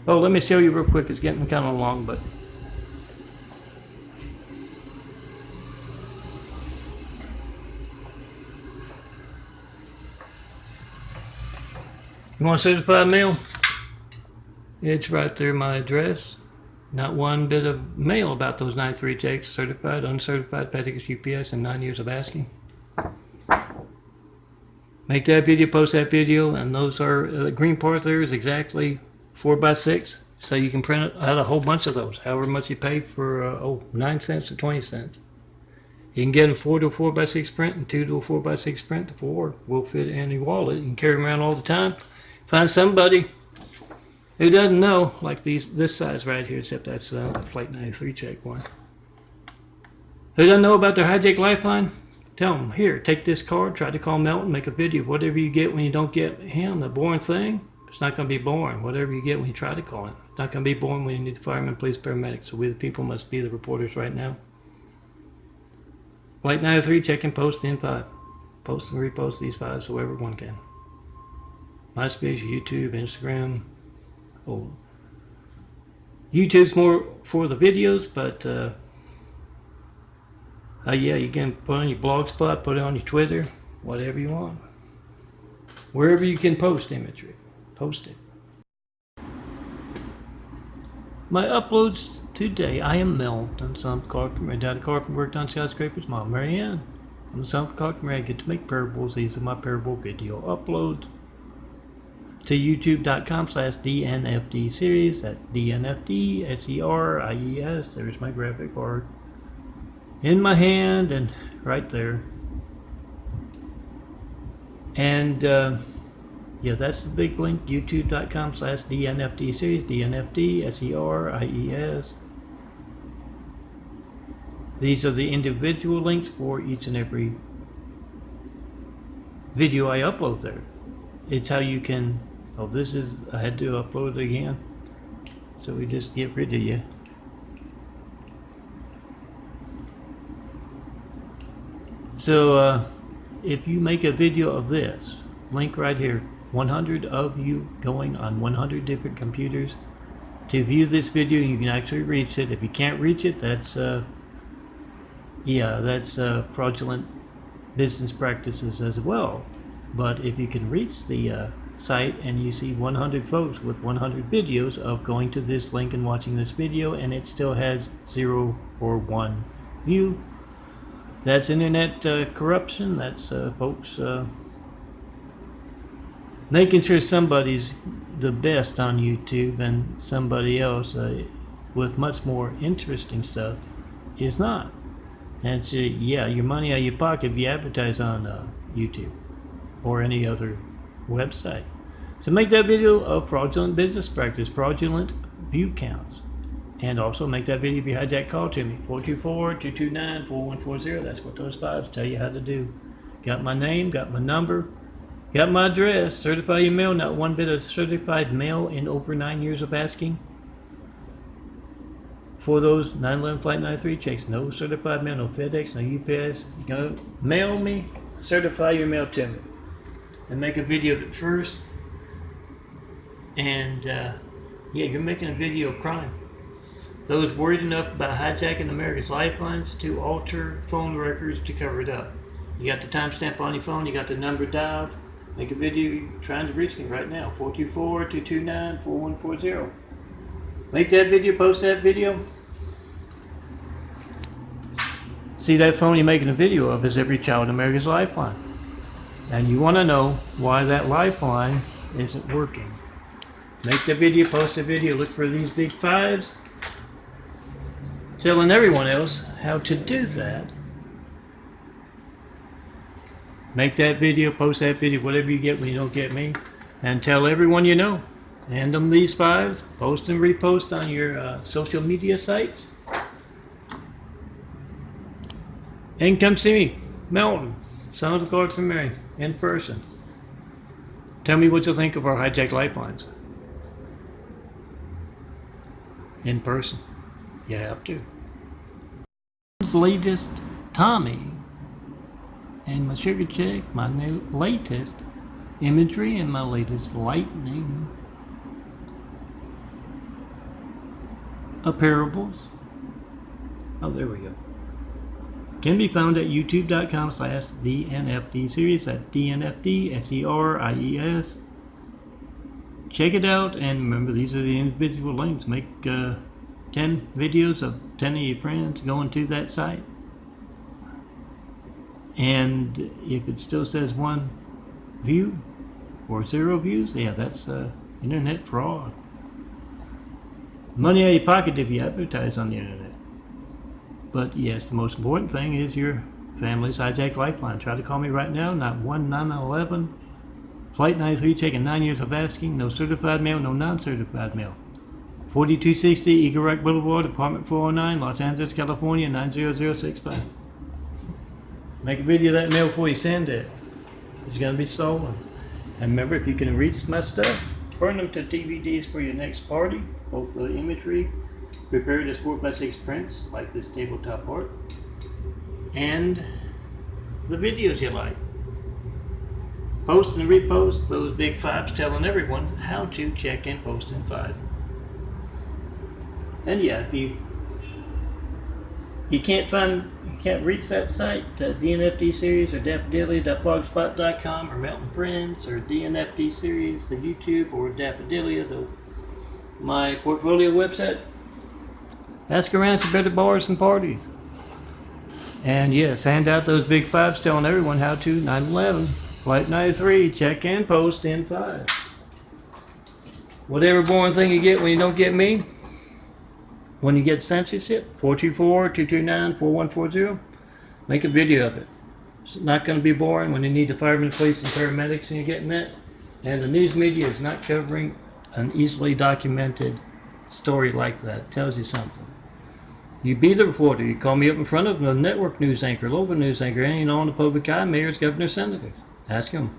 Oh, let me show you real quick. It's getting kind of long, but you want certified mail? It's right there, my address. Not one bit of mail about those 93 checks, certified, uncertified, FedEx, UPS, and 9 years of asking. Make that video, post that video, and those are, the green part there is exactly 4x6, so you can print out a whole bunch of those, however much you pay for, 9 cents or 20 cents. You can get a 4 to a 4x6 print and 2 to a 4x6 print. The 4 will fit in your wallet. You can carry them around all the time. Find somebody who doesn't know, like this size right here, except that's the Flight 93 check one. Who doesn't know about their hijack Lifeline? Tell them, here, take this card, try to call Melton, make a video of whatever you get when you don't get him, the boring thing. It's not going to be boring. Whatever you get when you try to call him. It's not going to be boring when you need firemen, police, paramedics. So we the people must be the reporters right now. Flight 93, check and post in 5. Post and repost these 5 so everyone can. MySpace, YouTube, Instagram. Oh, YouTube's more for the videos, but yeah, you can put it on your Blogspot, put it on your Twitter, whatever you want. Wherever you can post imagery, post it. My uploads today, I am Melton, son of a carpenter. My dad a carpenter, worked on skyscrapers. Mom, Marianne. I'm the son of a carpenter. I get to make parables. These are my parable video uploads to youtube.com/DNFD series. That's DNFD SERIES. There's my graphic card in my hand and right there. And yeah, that's the big link, youtube.com/DNFD series, DNFD SERIES. These are the individual links for each and every video I upload there. It's how you can, oh, this is, I had to upload it again, so we just get rid of you. So if you make a video of this, link right here, 100 of you going on 100 different computers to view this video, you can actually reach it. If you can't reach it, that's yeah, that's fraudulent business practices as well. But if you can reach the site and you see 100 folks with 100 videos of going to this link and watching this video, and it still has 0 or 1 view, that's internet corruption. That's folks making sure somebody's the best on YouTube and somebody else with much more interesting stuff is not. And so, yeah, your money out of your pocket if you advertise on YouTube or any other website. So make that video of fraudulent business practice, fraudulent view counts. And also make that video if you hijack call to me, 424-229-4140. That's what those fives tell you how to do. Got my name, got my number, got my address, certified your mail, not one bit of certified mail in over 9 years of asking for those 911 Flight 93 checks. No certified mail, no FedEx, no UPS. You gotta mail me, certify your mail to me. And make a video of it first. And yeah, you're making a video of crime. Those worried enough about hijacking America's lifelines to alter phone records to cover it up. You got the timestamp on your phone, you got the number dialed. Make a video trying to reach me right now, 424-229-4140. Make that video, post that video. See, that phone you're making a video of is every child in America's lifeline. And you want to know why that lifeline isn't working. Make the video, post the video, look for these big fives, telling everyone else how to do that. Make that video, post that video, whatever you get when you don't get me, and tell everyone you know. Hand them these fives, post and repost on your social media sites. And come see me, Melton, son of a God from Mary, in person. Tell me what you think of our hijacked lifelines. In person. You have to. Latest Tommy and my sugar check, my latest imagery, and my latest lightning apparables. Oh, there we go. Can be found at youtube.com/DNFD series, at DNFD SERIES. Check it out, and remember, these are the individual links. Make 10 videos of 10 of your friends going to that site. And if it still says 1 view or 0 views, yeah, that's internet fraud. Money out of your pocket if you advertise on the internet. But yes, the most important thing is your family's hijacked lifeline. Try to call me right now, not 1-911 Flight 93 checking 9 years of asking, no certified mail, no non-certified mail. 4260 Eagle Rock Boulevard, apartment 409, Los Angeles, California, 90065. Make a video of that mail before you send it. It's going to be stolen. And remember, if you can reach my stuff, burn them to DVDs for your next party. Both the imagery prepared as 4x6 prints, like this tabletop art, and the videos you like. Post and repost those big fives, telling everyone how to check and post in 5. And yeah, if you can't reach that site, DNFD series or daffodillia.blogspot.com or Melton Prints or DNFD series, the YouTube, or Daffodillia, my portfolio website, ask around to better bars and parties. And yes, hand out those big fives, telling everyone how to 911 Flight 93 check and post in 5. Whatever boring thing you get when you don't get me, when you get censorship, 424-229-4140, make a video of it. It's not going to be boring when you need the firemen, police, and paramedics and you're getting that. And the news media is not covering an easily documented story like that. It tells you something. You be the reporter. You call me up in front of a network news anchor, local news anchor, any on the public eye, mayors, governors, senators. Ask them,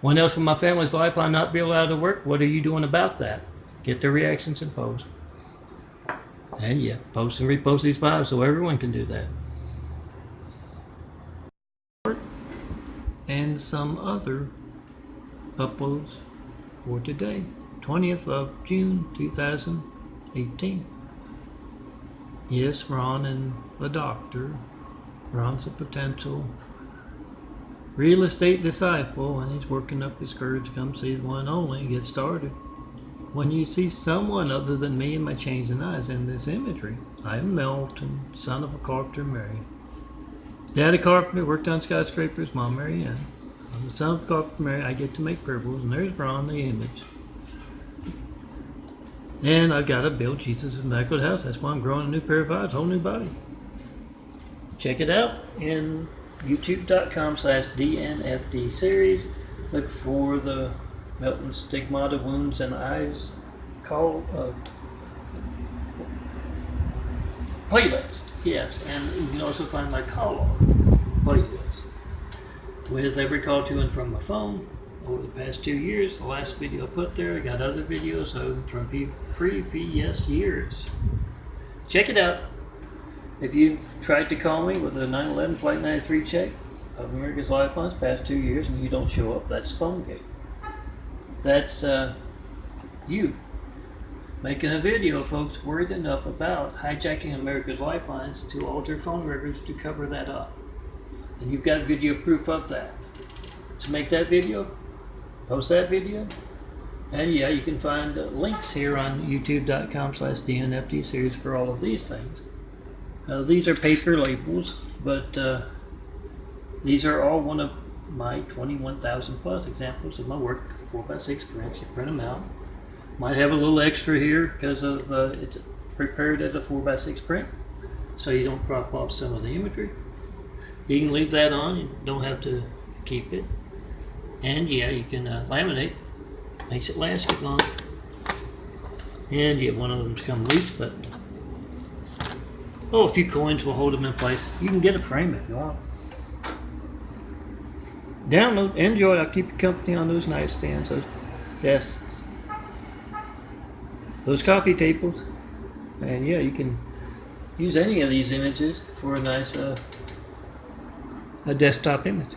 when else will my family's lifeline not be allowed to work? What are you doing about that? Get their reactions and post. And yeah, post and repost these files so everyone can do that. And some other uploads for today, 20th of June 2018. Yes, Ron and the doctor. Ron's a potential real estate disciple, and he's working up his courage to come see the one and only and get started. When you see someone other than me and my chains and eyes in this imagery, I'm Melton, son of a carpenter, Mary. Daddy carpenter, worked on skyscrapers, Mom Mary Ann. I'm the son of a carpenter, Mary. I get to make parables, and there's Ron, the image. And I've got to build Jesus' immaculate house. That's why I'm growing a new pair of eyes, whole new body. Check it out in youtube.com/DNFD series. Look for the Melton Stigmata Wounds and Eyes call playlist. Yes, and you can also find my call playlist with every call to and from my phone over the past 2 years. The last video I put there, I got other videos from previous years. Check it out. If you've tried to call me with a 9/11 Flight 93 check of America's Lifelines past 2 years and you don't show up, that's Phonegate. That's you making a video, folks, worried enough about hijacking America's Lifelines to alter phone records to cover that up. And you've got video proof of that. To make that video, post that video, and yeah, you can find links here on youtube.com/DNFD series for all of these things. These are paper labels, but these are all one of my 21,000 plus examples of my work, 4x6 prints. You print them out. Might have a little extra here because of it's prepared as a 4x6 print, so you don't crop off some of the imagery. You can leave that on, you don't have to keep it. And yeah, you can laminate, makes it last you long. And yeah, one of them's come loose, but a few coins will hold them in place. You can get a frame if you want. Download, enjoy. I'll keep you company on those nightstands, those desks, those coffee tables. And yeah, you can use any of these images for a nice a desktop image.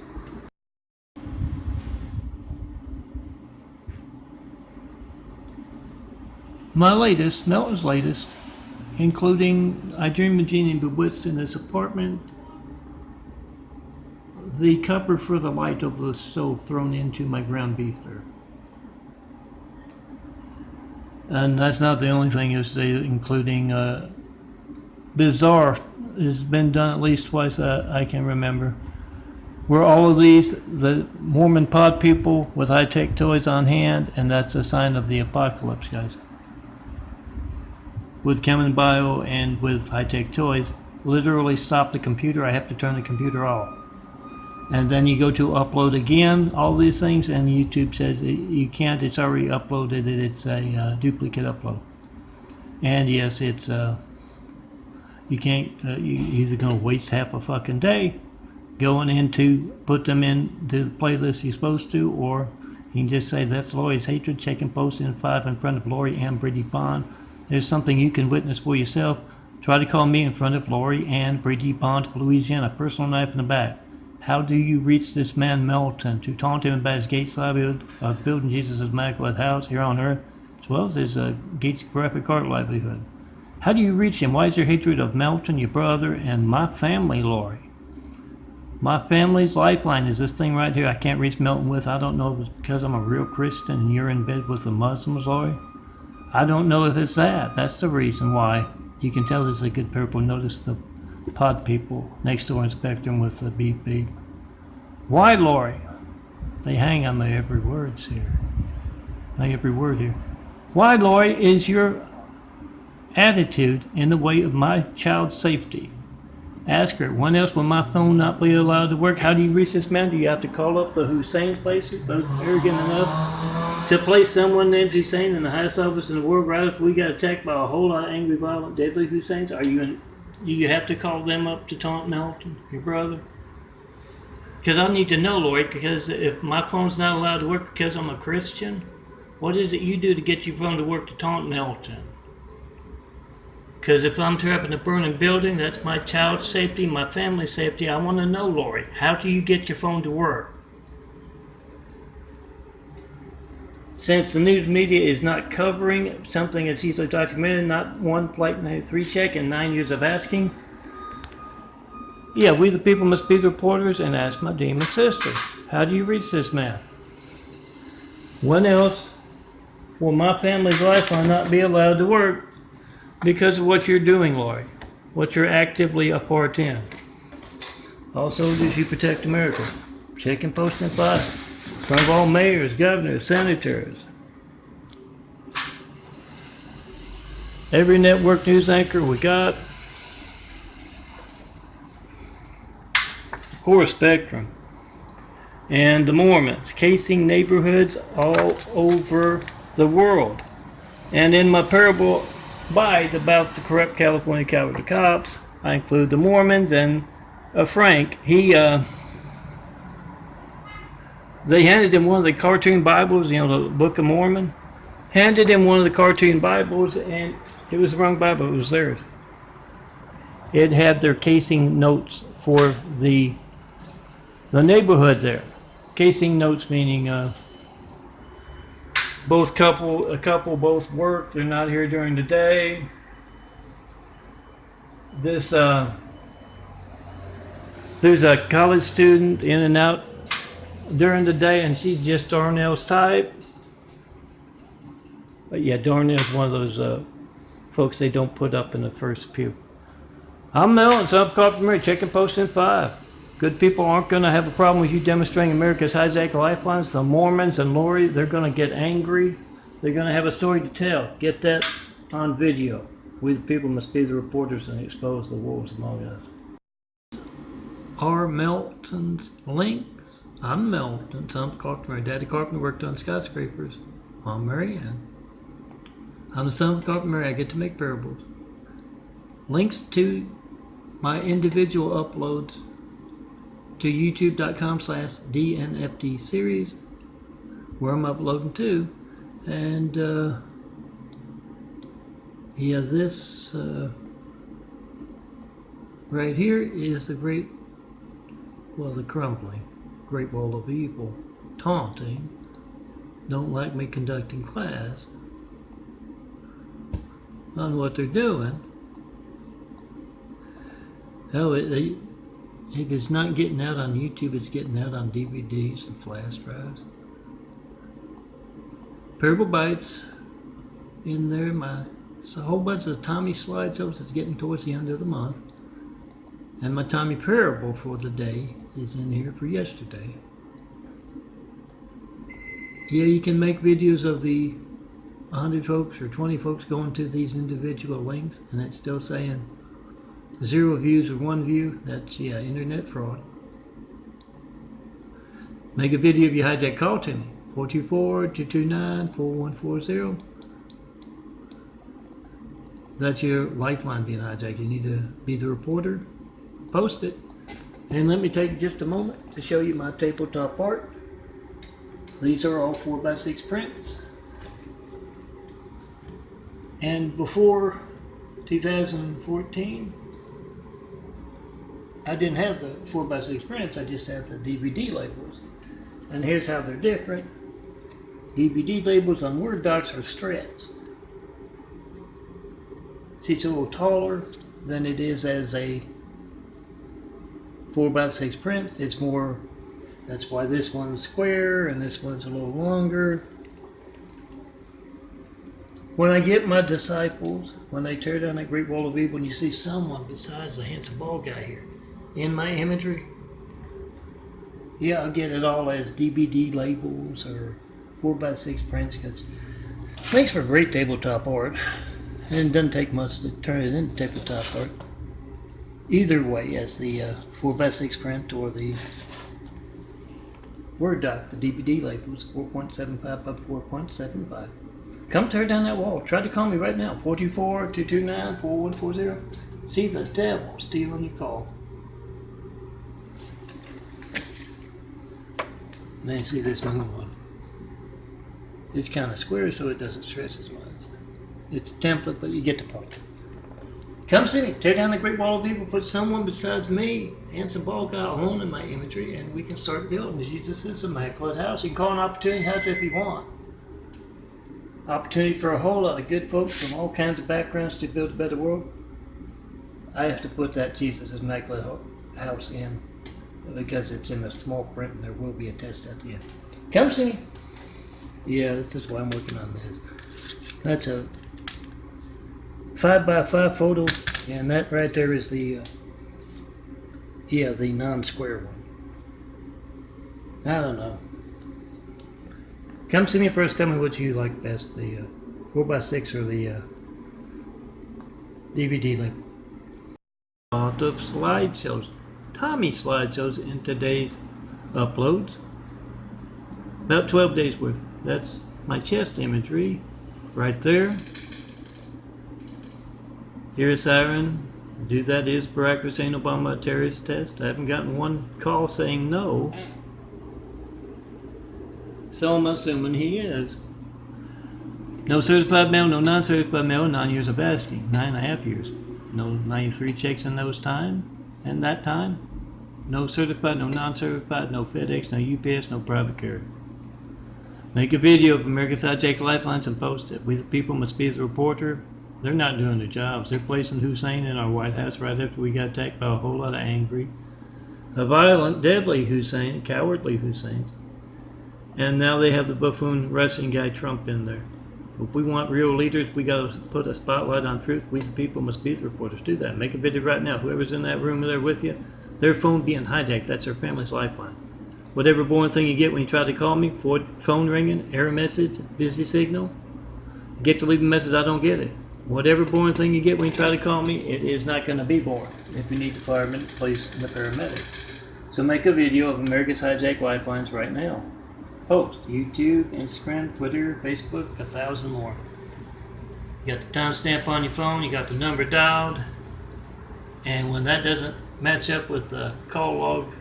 My latest, Melton's latest, including I Dream of Jeannie Bewitched in this apartment, the cover for the light of the stove thrown into my ground beef there. And that's not the only thing, including Bizarre has been done at least twice I can remember, where all of these, the Mormon pod people with high-tech toys on hand, and that's a sign of the apocalypse, guys. With Kemen Bio and with high-tech toys, literally stop the computer. I have to turn the computer off. And then you go to upload again, all these things, and YouTube says you can't, it's already uploaded, it's a duplicate upload. And yes, it's, you can't, you're either going to waste half a fucking day going in to put them into the playlist you're supposed to, or you can just say that's Lori's Hatred, check and post in 5 in front of Lori and Brady Bond. There's something you can witness for yourself. Try to call me in front of Lori and Brady Bond of Louisiana, personal knife in the back. How do you reach this man Melton to taunt him about his Gates livelihood of building Jesus' immaculate house here on earth, as well as his Gates graphic art livelihood? How do you reach him? Why is your hatred of Melton, your brother, and my family, Lori? My family's lifeline is this thing right here I can't reach Melton with. I don't know if it's because I'm a real Christian and you're in bed with the Muslims, Lori. I don't know if it's that. That's the reason why. You can tell this is a good purple. Notice the pod people next door in Spectrum with the beep beep. Why, Lori? They hang on my every words here. My every word here. Why, Lori, is your attitude in the way of my child's safety? Ask her, when else will my phone not be allowed to work? How do you reach this man? Do you have to call up the Hussein's places? Those arrogant enough to place someone named Hussein in the highest office in the world right after we got attacked by a whole lot of angry, violent, deadly Husseins? Are you in, do you have to call them up to taunt Melton, your brother? Because I need to know, Lori, because if my phone's not allowed to work because I'm a Christian, what is it you do to get your phone to work to taunt Melton? Because if I'm trapped in a burning building, that's my child's safety, my family's safety. I want to know, Lori, how do you get your phone to work? Since the news media is not covering something that's easily documented, not one Flight 93 check in 9 years of asking, yeah, we the people must be the reporters and ask my demon sister, how do you reach this man? When else will my family's lifeline not be allowed to work because of what you're doing, Lori, what you're actively a part in? Also, as you protect America, check and post in 5. In front of all mayors, governors, senators, every network news anchor we got, of course Spectrum, and the Mormons, casing neighborhoods all over the world. And in my parable bite about the corrupt California Cavalry cops, I include the Mormons and Frank. They handed him one of the cartoon Bibles, you know, the Book of Mormon. Handed him one of the cartoon Bibles, and it was the wrong Bible. It was theirs. It had their casing notes for the neighborhood there. Casing notes meaning a couple both work. They're not here during the day. There's a college student in and out during the day, and she's just Darnell's type. But yeah, Darnell's one of those folks they don't put up in the first pew. I'm Mel, and Sub Carpenter Mary, checking post in 5. Good people aren't going to have a problem with you demonstrating America's hijacked lifelines. The Mormons and Lori, they're going to get angry. They're going to have a story to tell. Get that on video. We the people must be the reporters and expose the wolves among us. R. Melton's links. I'm Melton, son of Carpenter. Daddy Carpenter worked on skyscrapers. I'm Mary Ann. I'm the son of Carpenter Mary. I get to make parables. Links to my individual uploads to youtube.com/DNFD series, where I'm uploading to. And yeah, this right here is the the crumbling Great Wall of Evil, taunting, don't like me conducting class on what they're doing. Oh, if it's not getting out on YouTube, it's getting out on DVDs, the flash drives. Parable Bites in there. It's a whole bunch of Tommy slideshows. It's getting towards the end of the month. And my Tommy parable for the day is in here for yesterday. Yeah, you can make videos of the 100 folks or 20 folks going to these individual links, and it's still saying 0 views or 1 view. That's, yeah, internet fraud. Make a video of your hijack. Call to me, 424-229-4140. That's your lifeline being hijacked. You need to be the reporter. Post it. And let me take just a moment to show you my tabletop art. These are all 4x6 prints. And before 2014, I didn't have the 4x6 prints, I just had the DVD labels. And here's how they're different. DVD labels on Word docs are stretched. See, it's a little taller than it is as a 4x6 print. It's more, that's why this one's square and this one's a little longer. When I get my disciples, when they tear down that Great Wall of Evil, and you see someone besides the handsome bald guy here in my imagery, yeah, I'll get it all as DVD labels or 4x6 prints, because it makes for great tabletop art, and it doesn't take much to turn it into tabletop art. Either way, as the 4x6 print or the Word doc, the DVD labels, 4.75 by 4.75. Come tear down that wall. Try to call me right now, 424-229-4140. See the devil stealing your call. Now you see this moon one. It's kind of square, so it doesn't stretch as much. It's a template, but you get the point. Come see me. Tear down the Great Wall of Evil. Put someone besides me, handsome bald guy, alone in my imagery, and we can start building. Jesus is immaculate house. You can call an opportunity house if you want. Opportunity for a whole lot of good folks from all kinds of backgrounds to build a better world. I have to put that Jesus is immaculate house in because it's in a small print and there will be a test at the end. Come see me. Yeah, this is why I'm working on this. That's a 5x5 photo, and that right there is the the non-square one. I don't know. Come see me first. Tell me what you like best, the 4x6 or the DVD label. A lot of slideshows, Tommy slideshows in today's uploads. About 12 days worth. That's my chest imagery right there. Here's siren. Do that is Barack Hussein Obama a terrorist test? I haven't gotten one call saying no. So I'm assuming he is. No certified mail, no non-certified mail, 9 years of asking, 9.5 years. No 93 checks in those time, and that time. No certified, no non-certified, no FedEx, no UPS, no private carrier. Make a video of America's Hijacked Lifelines and post it. We the people must be the reporter. They're not doing their jobs. They're placing Hussein in our White House right after we got attacked by a whole lot of angry, a violent, deadly Hussein, cowardly Hussein. And now they have the buffoon Russian guy Trump in there. If we want real leaders, we got to put a spotlight on truth. We the people must be the reporters. Do that. Make a video right now. Whoever's in that room there with you, their phone being hijacked. That's their family's lifeline. Whatever boring thing you get when you try to call me, phone ringing, error message, busy signal, get to leave a message, I don't get it. Whatever boring thing you get when you try to call me, it is not going to be boring if you need the firemen, police, and the paramedics. So make a video of America's Hijacked Lifelines right now. Post YouTube, Instagram, Twitter, Facebook, 1,000 more. You got the timestamp on your phone, you got the number dialed, and when that doesn't match up with the call log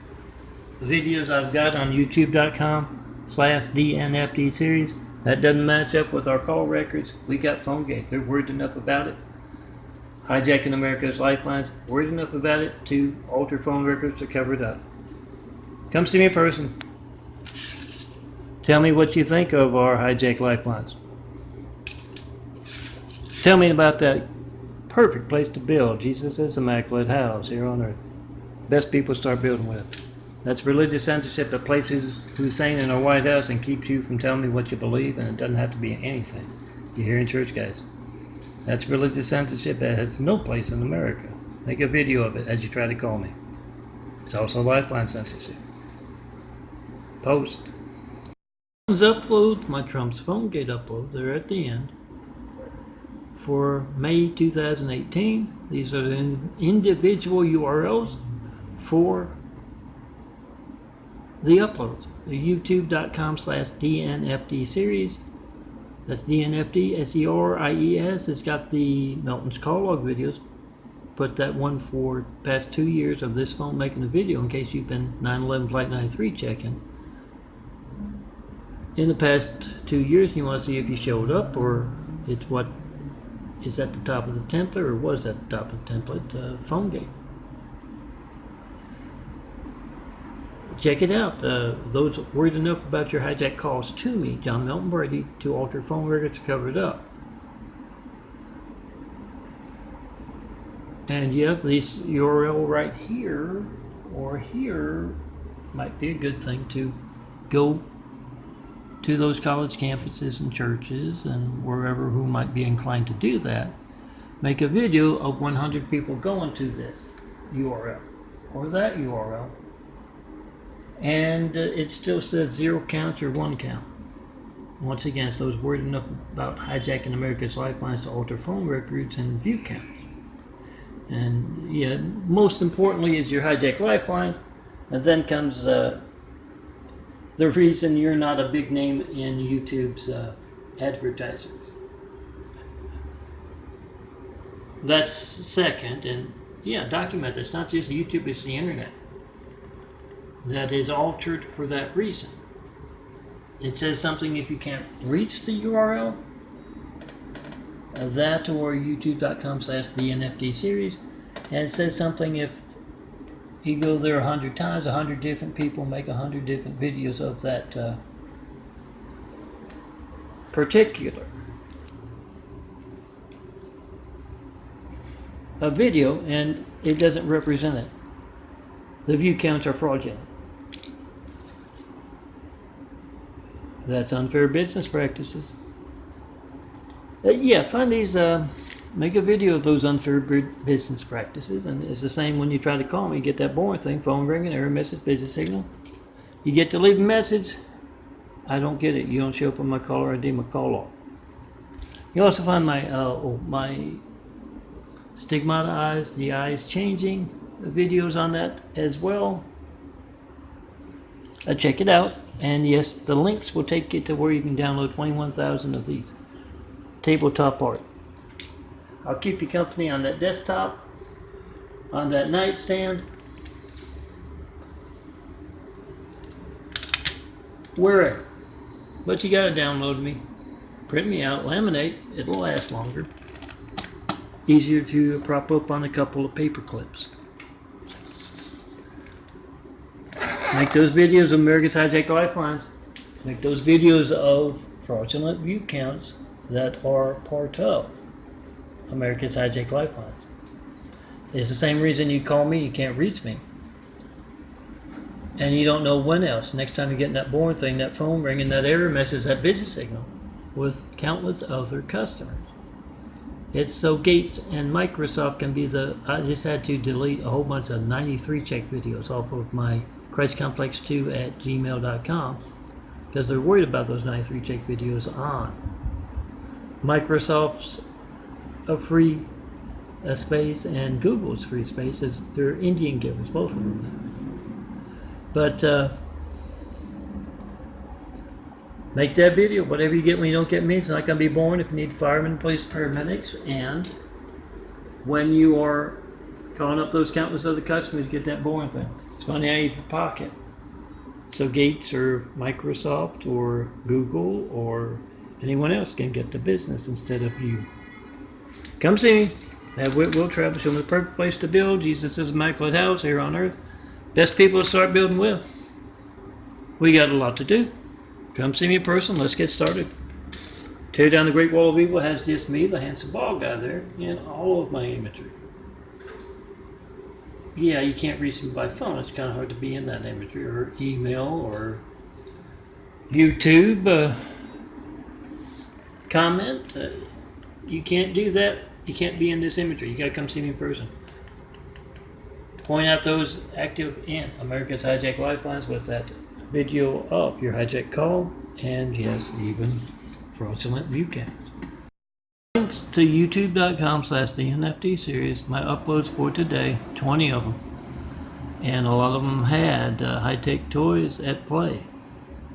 videos I've got on youtube.com/DNFD series, that doesn't match up with our call records, we got PhoneGate. They're worried enough about it. Hijacking America's Lifelines, worried enough about it to alter phone records to cover it up. Come see me in person. Tell me what you think of our hijacked lifelines. Tell me about that perfect place to build. Jesus' immaculate house here on earth. Best people to start building with. That's religious censorship that places Hussein in our White House and keeps you from telling me what you believe, and it doesn't have to be anything. You're hearing church guys. That's religious censorship that has no place in America. Make a video of it as you try to call me. It's also lifeline censorship. Post. Upload, my Trump's PhoneGate upload, they're at the end. For May 2018, these are the individual URLs for the uploads. The youtube.com/DNFD series. That's DNFD, SERIES. It's got the Melton's call log videos. Put that one for past 2 years of this phone making a video in case you've been 9/11 Flight 93 checking. In the past 2 years, you want to see if you showed up, or it's what is at the top of the template, or was at the top of the template, PhoneGate. Check it out. Those worried enough about your hijack calls to me, John Melton Brady, to alter phone records to cover it up. And yeah, this URL right here or here might be a good thing to go to those college campuses and churches and wherever who might be inclined to do that. Make a video of 100 people going to this URL or that URL, and it still says 0 counts or 1 count. Once again, it's those worried enough about hijacking America's Lifelines to alter phone records and view counts. And yeah, most importantly is your hijacked lifeline, and then comes the reason you're not a big name in YouTube's advertisers. That's second, and yeah, document that. It's not just YouTube, it's the internet that is altered for that reason. It says something if you can't reach the URL, that or youtube.com/DNFD series, and it says something if you go there 100 times, 100 different people make 100 different videos of that particular video, and it doesn't represent it. The view counts are fraudulent. That's unfair business practices. Yeah, find these, make a video of those unfair business practices, and it's the same when you try to call me. You get that boring thing, phone ringing, error message, busy signal. You get to leave a message, I don't get it. You don't show up on my caller ID, my call log. You also find my my stigmata eyes, the eyes changing videos on that as well. Check it out. And yes, the links will take you to where you can download 21,000 of these. Tabletop art. I'll keep you company on that desktop, on that nightstand, wherever. But you gotta download me, print me out, laminate, it'll last longer. Easier to prop up on a couple of paper clips. Make those videos of America's High-Tech Lifelines. Make those videos of fraudulent view counts that are part of America's High-Tech Lifelines. It's the same reason you call me, you can't reach me. And you don't know when else. Next time you get in that boring thing, that phone ringing, that error message, that busy signal with countless other customers. It's so Gates and Microsoft can be the... I just had to delete a whole bunch of 93 check videos off of my ChristComplex2@gmail.com because they're worried about those 93 check videos on Microsoft's free space and Google's free space. They're Indian givers, both of them. But make that video. Whatever you get when you don't get me, it's not going to be boring. If you need firemen, police, paramedics, and when you are calling up those countless other customers, get that boring thing. It's money out of your pocket. So Gates or Microsoft or Google or anyone else can get the business instead of you. Come see me at Whitwell Travel. Show me the perfect place to build. Jesus' immaculate house here on earth. Best people to start building with. We got a lot to do. Come see me in person. Let's get started. Tear Down the Great Wall of Evil has just me, the handsome bald guy there, in all of my imagery. Yeah, you can't reach me by phone. It's kind of hard to be in that imagery, or email, or YouTube comment. You can't do that. You can't be in this imagery. You got to come see me in person. Point out those active in America's High-Tech Lifelines with that video of your hijack call, and yes, even fraudulent view counts. Links to youtube.com/DNFT series, my uploads for today, 20 of them, and a lot of them had high-tech toys at play.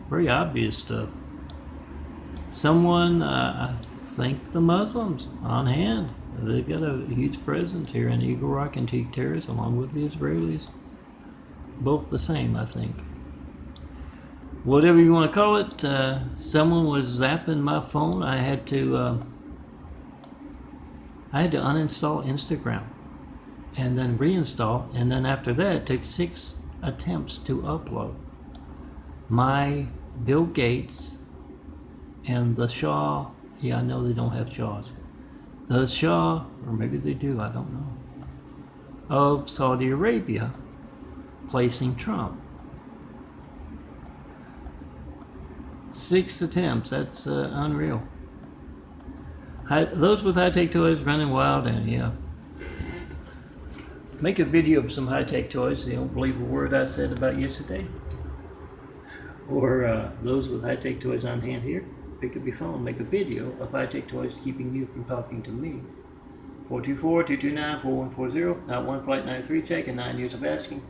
Very obvious stuff. Someone, I think the Muslims, on hand. They've got a huge presence here in Eagle Rock Antique Terrace, along with the Israelis. Both the same, I think. Whatever you want to call it, someone was zapping my phone. I had to uninstall Instagram and then reinstall, and then after that it took 6 attempts to upload. My Bill Gates and the Shah, yeah, I know they don't have Shahs. The Shah, or maybe they do, I don't know, of Saudi Arabia placing Trump. 6 attempts, that's unreal. Those with high-tech toys running wild, and yeah. Make a video of some high-tech toys. They don't believe a word I said about yesterday. Or those with high-tech toys on hand here. Pick up your phone, make a video of high-tech toys keeping you from talking to me. 424-229-4140. Not one flight 93 check and 9 years of asking.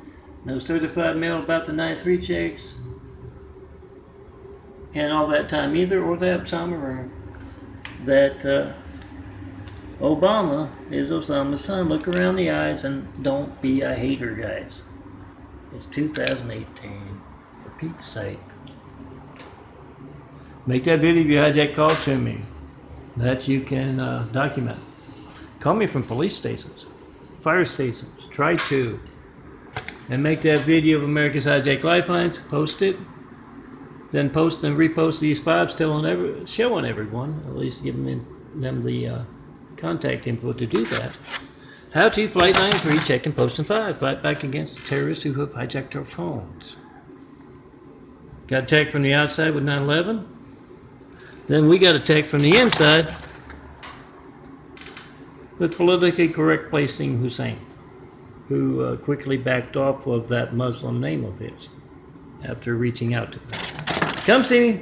No certified mail about the 93 checks. And all that time either, or that summer, that Obama is Osama's son. Look around the eyes and don't be a hater, guys. It's 2018, for Pete's sake. Make that video of your hijack call to me that you can document. Call me from police stations, fire stations, try to. And make that video of America's High-Tech Lifelines, post it. Then post and repost these 5, showing everyone, at least giving them the contact info to do that. How to Flight 93, check and post in 5. Fight back against the terrorists who have hijacked our phones. Got attacked from the outside with 9/11. Then we got attacked from the inside with politically correct placing Hussein, who quickly backed off of that Muslim name of his after reaching out to me. Come see me.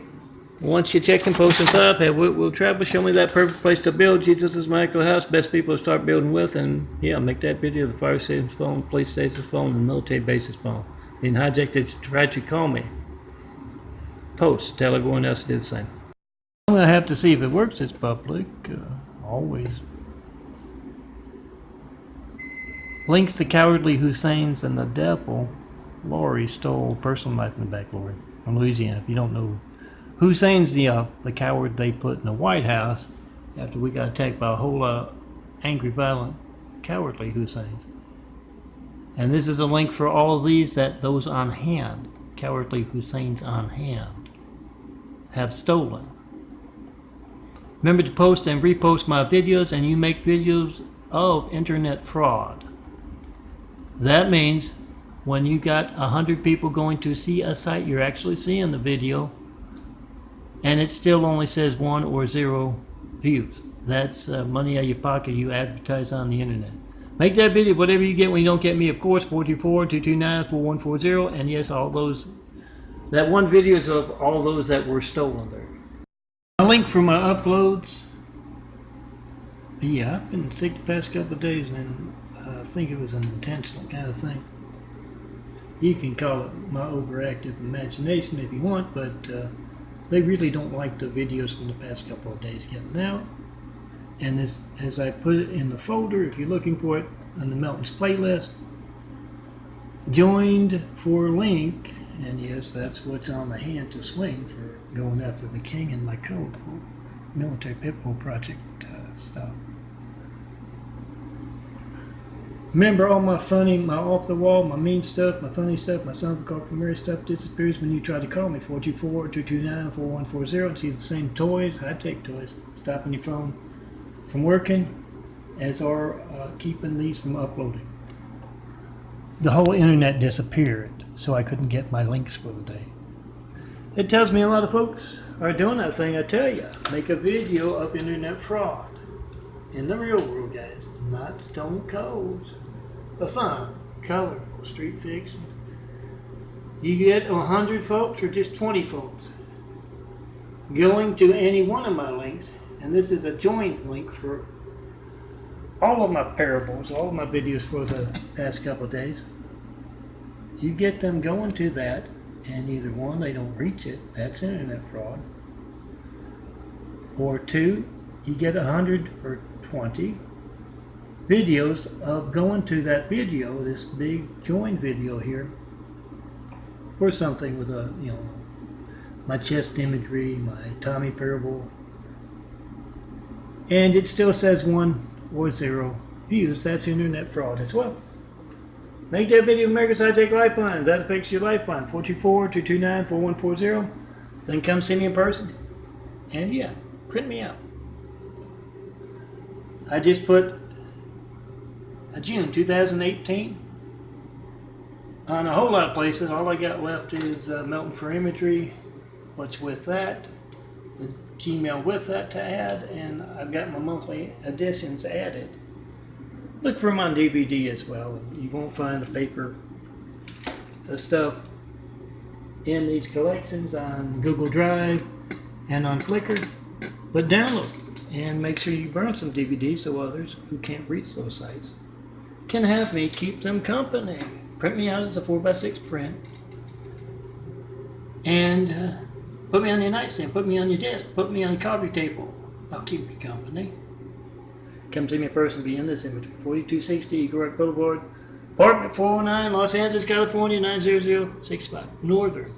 Once you check and post and 5, we'll travel, show me that perfect place to build. Jesus' Michael House, best people to start building with, and yeah, make that video of the fire station's phone, police station's phone, and military base's phone. And hijack that you tried to call me. post. Tell everyone else to do the same. I'm going to have to see if it works. It's public. Always. Links to cowardly Husseins and the devil. Lori stole personal knife in the back, Lori, from Louisiana. If you don't know, Hussein's the coward they put in the White House after we got attacked by a whole lot of angry, violent, cowardly Husseins. And this is a link for all of these that those on hand, cowardly Husseins on hand, have stolen. Remember to post and repost my videos, and you make videos of internet fraud. That means when you got 100 people going to see a site, you're actually seeing the video, and it still only says 1 or 0 views. That's money out of your pocket you advertise on the internet. Make that video, whatever you get when you don't get me, of course, 424-229-4140, and yes, all those, that one video is of all those that were stolen there. A link for my uploads. Yeah, I've been sick the past couple of days, and I think it was an intentional kind of thing. You can call it my overactive imagination if you want, but they really don't like the videos from the past couple of days getting out. And as I put it in the folder, if you're looking for it on the Melton's playlist, joined for link, and yes, that's what's on the hand to swing for going after the king and my code for military pitbull project stuff. Remember, all my funny, my off the wall, my mean stuff, my funny stuff, my son of a car Mary stuff disappears when you try to call me. 424-229-4140 and see the same toys. I take toys. Stopping your phone from working, as are keeping these from uploading. The whole internet disappeared, so I couldn't get my links for the day. It tells me a lot of folks are doing that thing. I tell you, make a video of internet fraud in the real world, guys, not stone codes. The fun, colorful street fiction. You get 100 folks or just 20 folks going to any one of my links, and this is a joined link for all of my parables, all of my videos for the past couple of days. You get them going to that, and either one, they don't reach it, that's internet fraud, or two, you get 100 or 20 videos of going to that video, this big join video here, or something with a, you know, my chest imagery, my Tommy parable, and it still says 1 or 0 views. That's internet fraud as well. Make that video America's High-Tech Lifeline. That affects your lifeline. 424-229-4140. Then come see me in person, and yeah, print me out. I just put June 2018 on a whole lot of places. All I got left is Melton for imagery, what's with that, the Gmail with that to add, and I've got my monthly editions added. Look for them on DVD as well. You won't find the paper stuff in these collections on Google Drive and on Flickr, but download and make sure you burn some DVDs so others who can't reach those sites can have me keep them company. Print me out as a 4x6 print, and put me on your nightstand, put me on your desk, put me on a coffee table. I'll keep you company. Come see me in person, be in this image. 4260 Eagle Rock Boulevard, apartment 409, Los Angeles, California, 90065. Northern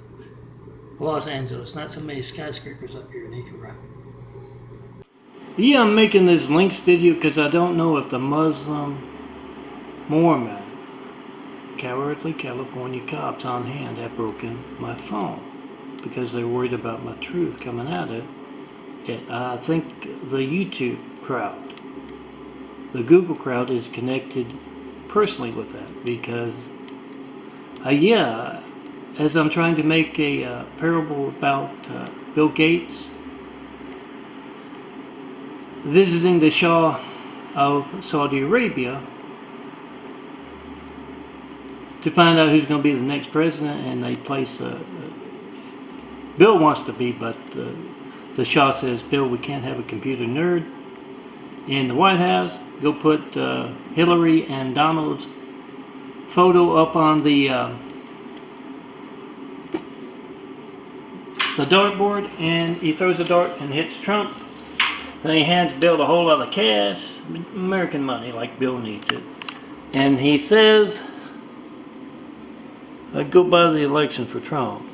Los Angeles, not so many skyscrapers up here in Eagle Rock. Yeah, I'm making this links video because I don't know if the Muslim Mormon cowardly California cops on hand have broken my phone because they're worried about my truth coming out of it. I think the YouTube crowd, the Google crowd, is connected personally with that because yeah, as I'm trying to make a parable about Bill Gates visiting the Shah of Saudi Arabia to find out who's going to be the next president, and they place Bill wants to be, but the Shah says, Bill, we can't have a computer nerd in the White House. Go put Hillary and Donald's photo up on the the dartboard and he throws a dart and hits Trump. Then he hands Bill a whole lot of cash, American money, like Bill needs it. And he says, I'd go buy the election for Trump.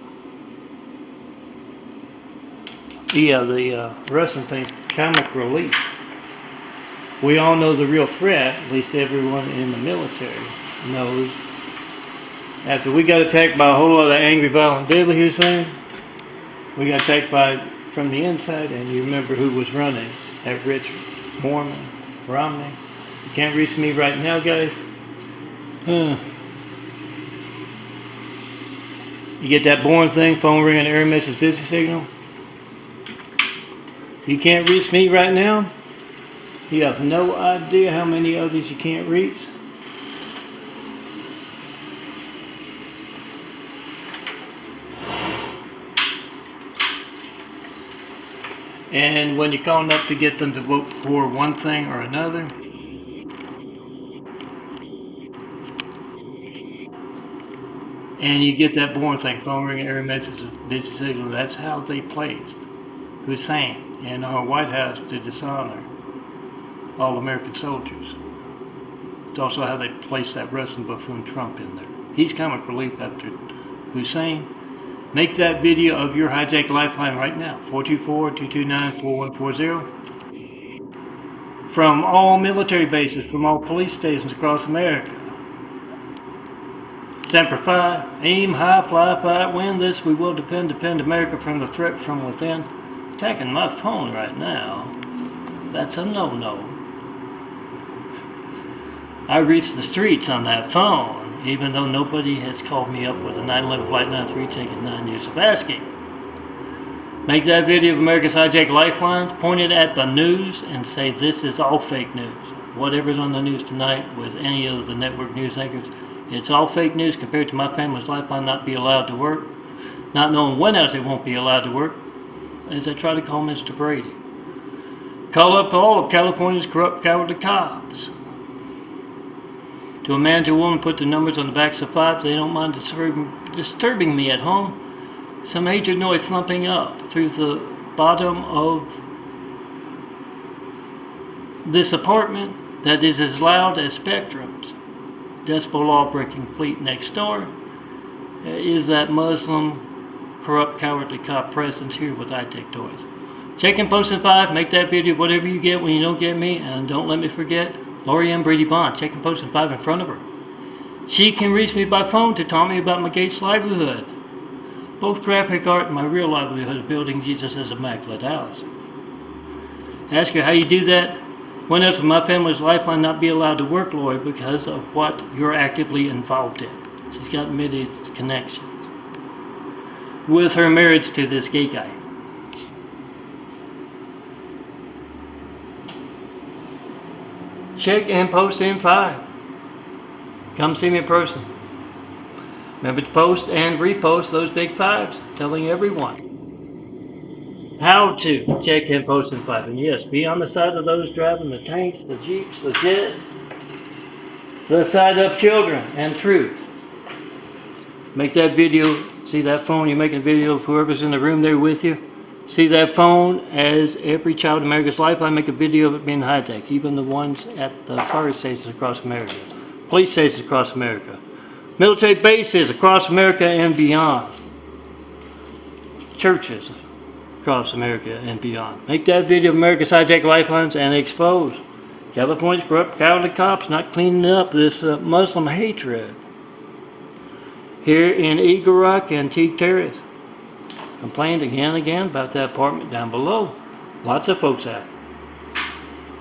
Yeah, the wrestling thing, comic relief. We all know the real threat, at least everyone in the military knows. After we got attacked by a whole lot of angry, violent, deadly Hussein, we got attacked from the inside, and you remember who was running, that rich Mormon, Romney. You can't reach me right now, guys. You get that boring thing, phone ringing, error message, busy signal. You can't reach me right now. You have no idea how many others you can't reach. And when you're calling up to get them to vote for one thing or another, and you get that boring thing, phone ring, error message, busy signal. That's how they placed Hussein in our White House to dishonor all American soldiers. It's also how they placed that wrestling buffoon Trump in there. He's comic relief after Hussein. Make that video of your hijacked lifeline right now. 424-229-4140. From all military bases, from all police stations across America. Semper Fi, aim high, fly fight, win this, we will defend America from the threat from within. Attacking my phone right now. That's a no-no. I reached the streets on that phone, even though nobody has called me up with a 911 Flight 93 taking 9 years of asking. Make that video of America's hijacked lifelines, point it at the news, and say this is all fake news. Whatever's on the news tonight with any of the network news anchors, it's all fake news compared to my family's lifeline not be allowed to work, not knowing when else it won't be allowed to work, as I try to call Mr. Brady. Call up all of California's corrupt, cowardly cops. To a man, to a woman, put the numbers on the backs of fives. They don't mind disturbing me at home. Some hatred noise thumping up through the bottom of this apartment that is as loud as Spectrum's decibel law-breaking fleet next door. Is that Muslim, corrupt, cowardly cop presence here with high-tech toys. Check in Posting 5. Make that video whatever you get when you don't get me. And don't let me forget Lori M. Brady Bond, check and Posting 5 in front of her. She can reach me by phone to tell me about my Gates livelihood. Both graphic art and my real livelihood of building Jesus' immaculate house. Ask her how you do that. When else will my family's lifeline not be allowed to work, Lori, because of what you're actively involved in? She's got many connections with her marriage to this gay guy. Check and post in 5. Come see me in person. Remember to post and repost those big 5s, telling everyone how to check and post in 5. And yes, be on the side of those driving the tanks, the jeeps, the jets, the side of children and truth. Make that video, see that phone, you're making a video of whoever's in the room there with you. See that phone as every child in America's lifeline, make a video of it being hijacked, even the ones at the fire stations across America, police stations across America, military bases across America and beyond, churches across America and beyond. Make that video of America's hijacked lifelines and expose California's corrupt, cowardly cops not cleaning up this Muslim hatred here in Eagle Rock and Teague Terrace. Complained again and again about that apartment down below. Lots of folks have.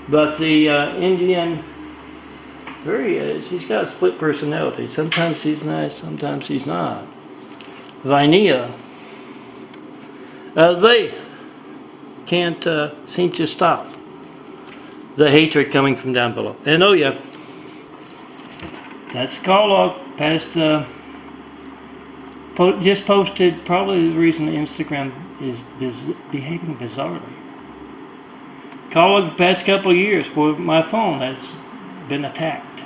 But the Indian, she's got a split personality. Sometimes she's nice, sometimes she's not. Vinea, they can't seem to stop the hatred coming from down below. And oh yeah, that's a call log past just posted, probably the reason Instagram is behaving bizarrely. Call it the past couple of years for my phone that's been attacked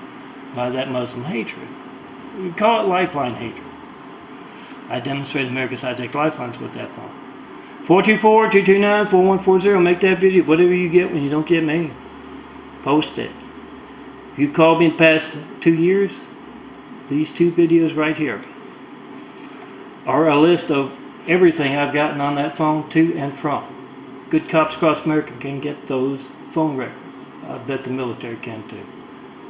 by that Muslim hatred. We call it lifeline hatred. I demonstrated America's hijacked lifelines with that phone. 424-229-4140. Make that video. Whatever you get when you don't get me, post it. If you called me in the past 2 years, these 2 videos right here are a list of everything I've gotten on that phone to and from. Good Cops Across America can get those phone records. I bet the military can too.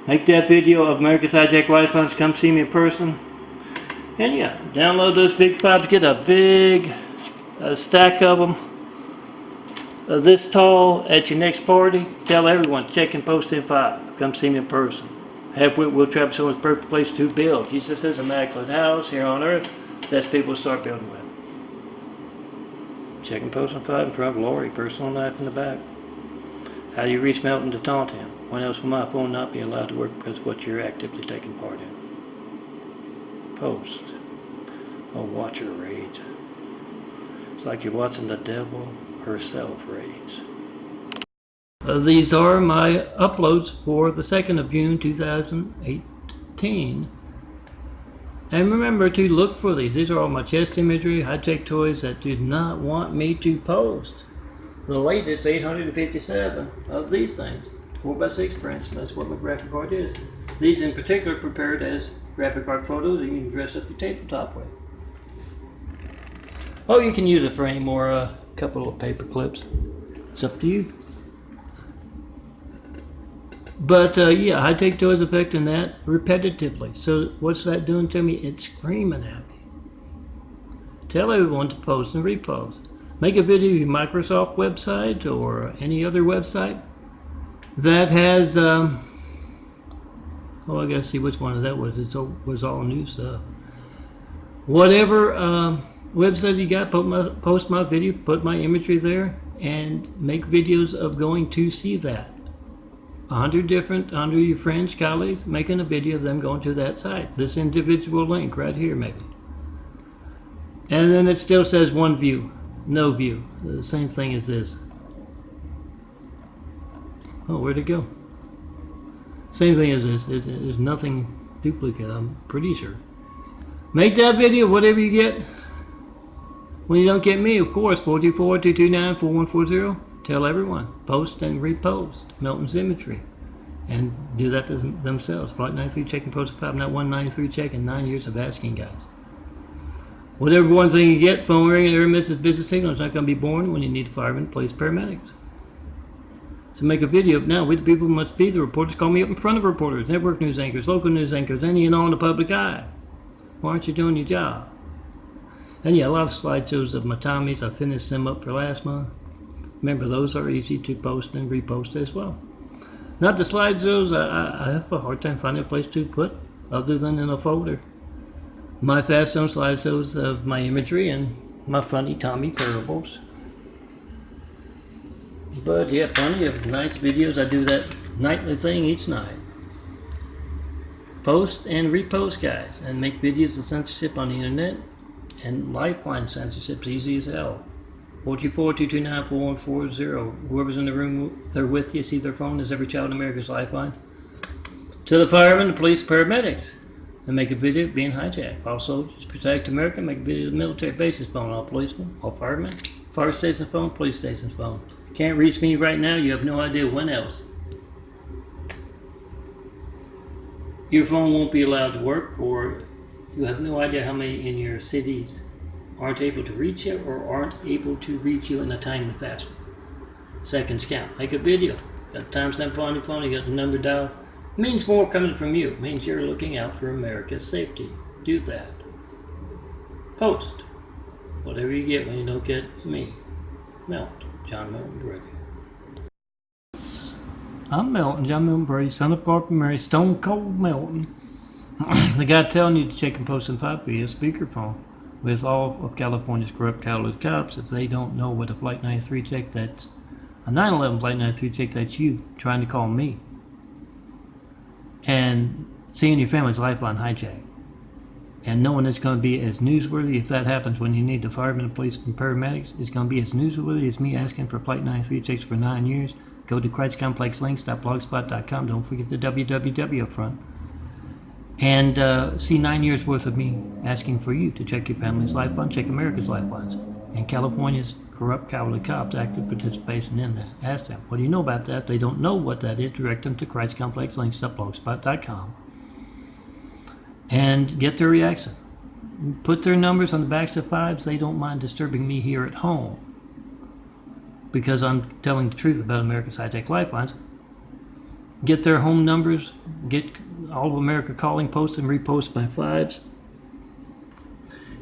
Make that video of America's Hijacked Lifelines. Come see me in person. And yeah, download those big files. Get a big stack of them. This tall at your next party. Tell everyone, check and post in 5. Come see me in person. Have Will Travis Owens' perfect place to build. Jesus says immaculate house here on earth. That's people start building with. Check and post in 5 in front of Lori. Personal knife in the back. How do you reach Melton to taunt him? When else will my phone not be allowed to work because of what you're actively taking part in? Post. Oh, watch her rage. It's like you're watching the devil herself rage. These are my uploads for the 2nd of June 2018. And remember to look for these. These are all my chest imagery, high-tech toys that do not want me to post. The latest 857 of these things. 4x6 prints. That's what my graphic card is. These in particular prepared as graphic card photos that you can dress up your tabletop with. Oh, you can use it for any more couple of paper clips. It's up to you. But yeah, high-tech toys affecting that repetitively. So what's that doing to me? It's screaming at me. Tell everyone to post and repost. Make a video of your Microsoft website or any other website that has oh, I gotta see which one of that was. It was all new stuff. Whatever website you got, post my video, put my imagery there, and make videos of going to see that. 100 of your friends, colleagues, making a video of them going to that site. This individual link right here, maybe. And then it still says 1 view, no view. The same thing as this. Oh, where'd it go? Same thing as this. There's nothing duplicate, I'm pretty sure. Make that video, whatever you get. When you don't get me, of course, 424-229-4140. Tell everyone. Post and repost Melton's imagery. And do that to themselves. Flight 93 check and post 5, not 193 check, and 9 years of asking, guys. Whatever one thing you get, phone ring, error message, business signal, it's not going to be born when you need firemen, police, paramedics. So make a video. Now, we the people must be the reporters. Call me up in front of reporters, network news anchors, local news anchors, any and all in the public eye. Why aren't you doing your job? And yeah, a lot of slideshows of my Tommies. I finished them up for last month. Remember, those are easy to post and repost as well. Not the slideshows. I have a hard time finding a place to put other than in a folder. My fast on slideshows of my imagery and my funny Tommy parables. But yeah, plenty of nice videos. I do that nightly thing each night. Post and repost, guys, and make videos of censorship on the internet and lifeline censorship's easy as hell. 424-229-4140. Whoever's in the room, they're with you. See their phone. There's every child in America's lifeline. To the firemen, the police, paramedics, and make a video of being hijacked. All soldiers protect America. Make a video of the military bases phone. All policemen, all firemen, fire station phone, police station phone. Can't reach me right now. You have no idea when else. Your phone won't be allowed to work, or you have no idea how many in your cities aren't able to reach you or aren't able to reach you in a timely fashion. Seconds count. Make a video. Got the timestamp on your phone, you got the number dialed. It means more coming from you. It means you're looking out for America's safety. Do that. Post. Whatever you get when you don't get me. Melt. John Milton Brady. I'm Melton, John Milton Brady, son of Corporal Mary, Stone Cold Melton. The guy telling you to check and post in 5 via speakerphone. With all of California's corrupt catalyst cops, if they don't know what a Flight 93 check, that's a 9/11 Flight 93 check, that's you trying to call me. And seeing your family's lifeline hijacked. And knowing it's going to be as newsworthy, if that happens when you need the firemen, police, and paramedics, it's going to be as newsworthy as me asking for Flight 93 checks for 9 years. Go to ChristComplexLinks.blogspot.com. Don't forget the www up front. And see 9 years worth of me asking for you to check your family's lifeline, check America's lifelines, and California's corrupt, cowardly cops active participation in that. Ask them, what do you know about that? If they don't know what that is, direct them to ChristComplexLinks.blogspot.com and get their reaction. Put their numbers on the backs of fives. They don't mind disturbing me here at home because I'm telling the truth about America's high-tech lifelines. Get their home numbers, get all of America calling, post and repost by fives.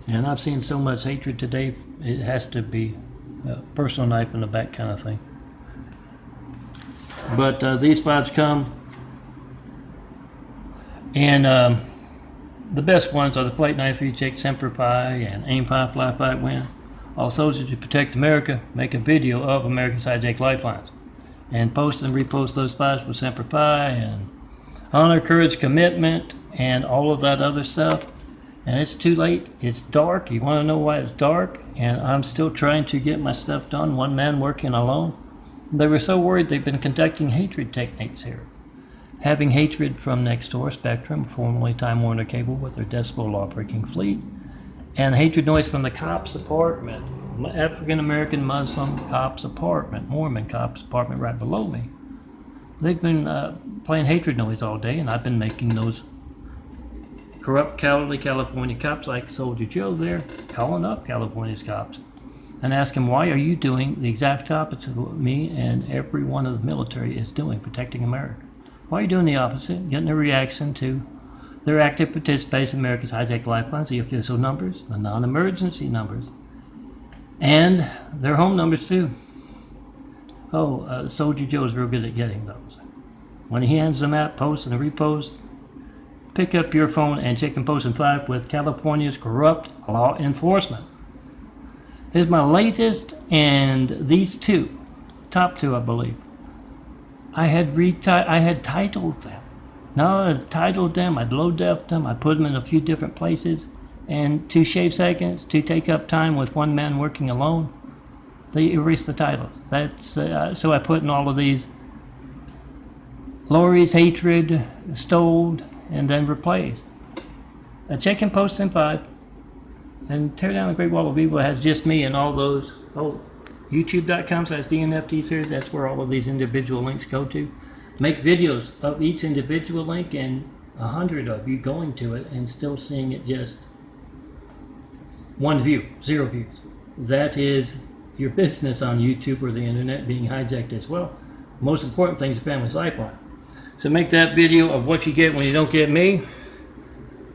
And I've seen so much hatred today, it has to be a personal knife in the back kind of thing. But these fives come, and the best ones are the Flight 93 Check Semper Fi and Aim 5 Fly 5 Win. All soldiers who protect America make a video of America's hijacked lifelines and post and repost those fives with Semper Fi and honor, courage, commitment, and all of that other stuff. And it's too late. It's dark. You want to know why it's dark? And I'm still trying to get my stuff done. One man working alone. They were so worried they've been conducting hatred techniques here. Having hatred from Nextdoor, Spectrum, formerly Time Warner Cable with their decibel law-breaking fleet, and hatred noise from the cops' apartment, African-American Muslim cops' apartment, Mormon cops' apartment right below me. They've been playing hatred noise all day, and I've been making those corrupt, cowardly California cops like Soldier Joe there, calling up California's cops and asking, why are you doing the exact opposite of what me and every one of the military is doing, protecting America? Why are you doing the opposite? Getting a reaction to their active participation in America's hijacked lifelines, the official numbers, the non-emergency numbers, and their home numbers too. Soldier Joe's real good at getting those. When he hands them out, post and repost, pick up your phone and check and post in 5 with California's corrupt law enforcement. Here's my latest, and these two, top two I believe. I had titled them. Now I titled them, I'd low def them, I put them in a few different places, and to shave seconds, to take up time with one man working alone, they erased the titles. That's so I put in all of these: Lori's hatred, stole, and then replaced. Check and post in 5, and Tear Down the Great Wall of Evil has just me and all those. YouTube.com/DNFT series, that's where all of these individual links go to. Make videos of each individual link, and 100 of you going to it and still seeing it just 1 view, 0 views. That is your business on YouTube or the internet being hijacked as well. The most important thing is your family's lifeline. So make that video of what you get when you don't get me,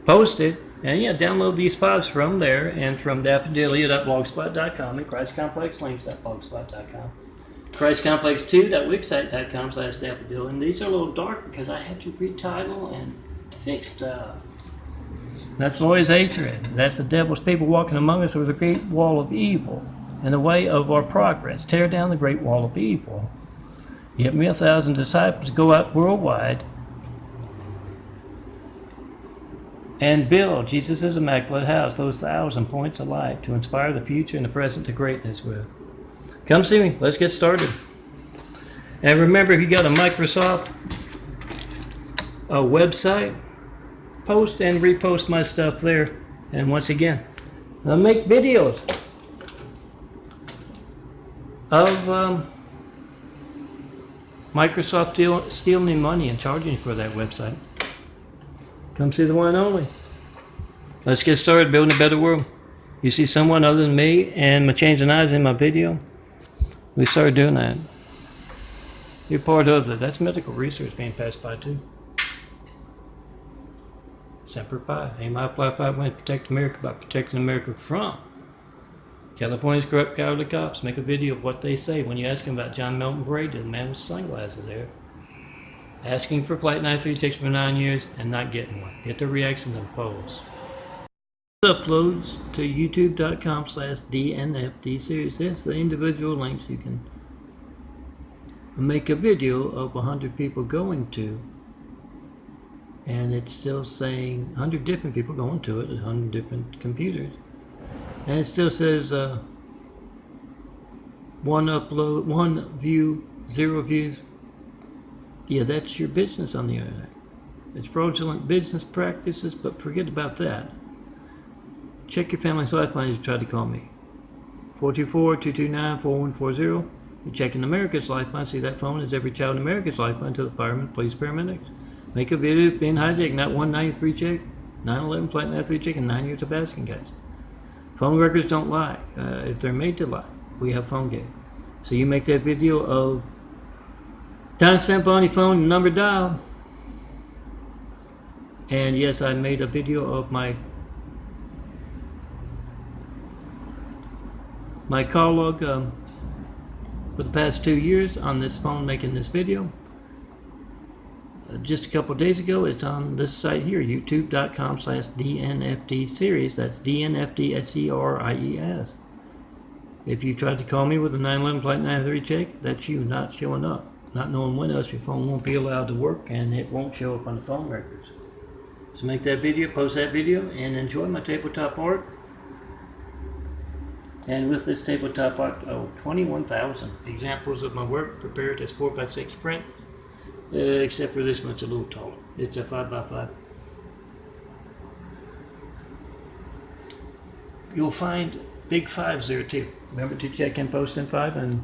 post it, and yeah, download these files from there and from daffodillia.blogspot.com and ChristComplexLinks.blogspot.com. ChristComplex2.wixsite.com/daffodil. And these are a little dark because I had to retitle and fix stuff. That's Lori's hatred. That's the devil's people walking among us with a great wall of evil in the way of our progress. Tear down the great wall of evil. Get me 1,000 disciples, go out worldwide and build Jesus' immaculate house, those 1,000 points of light to inspire the future and the present to greatness with. Come see me. Let's get started. And remember, if you got a Microsoft website, post and repost my stuff there. And once again, I'll make videos of Microsoft stealing me money and charging for that website. Come see the one and only. Let's get started building a better world. You see someone other than me and my changing eyes in my video? We started doing that. You're part of it. That's medical research being passed by too. Semper Fi. Aim high, fly 5 wins. Protect America by protecting America from California's corrupt, cowardly cops. Make a video of what they say when you ask them about John Melton Brady, the man with sunglasses there, asking for Flight 93 checks for 9 years and not getting one. Get their reactions and polls. Uploads to youtube.com/DNFT series. That's the individual links you can make a video of 100 people going to, and it's still saying 100 different people going to it, 100 different computers, and it still says 1 upload, 1 view, 0 views. Yeah, that's your business on the internet. It's fraudulent business practices, but forget about that. Check your family's lifeline if you try to call me. 424-229-4140. You're checking America's Lifeline. See that phone is every child in America's Lifeline to the firemen, police, paramedics. Make a video of being hijacked, not 193 check, 9/11 flight 93 check, and 9 years of asking, guys. Phone records don't lie. If they're made to lie, we have phone game. So you make that video of timestamp on your phone, number dial. And yes, I made a video of my call log for the past 2 years on this phone making this video. Just a couple of days ago, it's on this site here, youtube.com/DNFD series. That's DNFD SERIES. If you tried to call me with a 9/11 flight 93 check, that's you not showing up. Not knowing when else your phone won't be allowed to work, and it won't show up on the phone records. So make that video, post that video, and enjoy my tabletop art. And with this tabletop art, 21,000 examples of my work prepared as 4x6 print. Except for this one, it's a little taller. It's a 5x5. You'll find big 5s there too. Remember to check and post in 5, and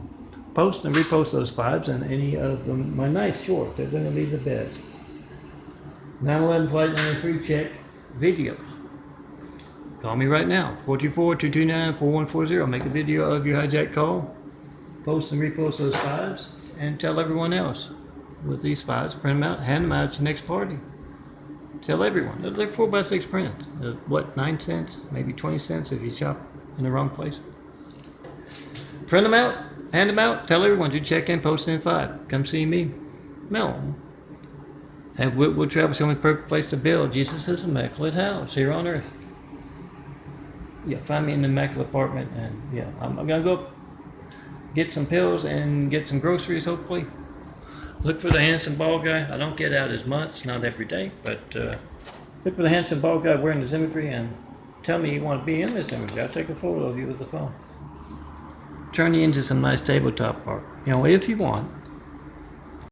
post and repost those 5s, and any of them, my nice short, they're going to be the best. 9/11 flight 93 check videos. Call me right now, 424-229-4140. Make a video of your hijack call. Post and repost those 5s, and tell everyone else. With these 5s, print them out, hand them out at the next party. Tell everyone. They're 4x6 prints. What, 9 cents? Maybe 20 cents if you shop in the wrong place. Print them out, hand them out, tell everyone to check in, post in 5. Come see me. Mail them. And we'll travel to the perfect place to build Jesus' immaculate house here on earth. Yeah, find me in the immaculate apartment, and yeah, I'm gonna go get some pills and get some groceries, hopefully. Look for the handsome bald guy. I don't get out as much, not every day, but look for the handsome bald guy wearing his imagery and tell me you want to be in this imagery. I'll take a photo of you with the phone. Turn you into some nice tabletop art, if you want.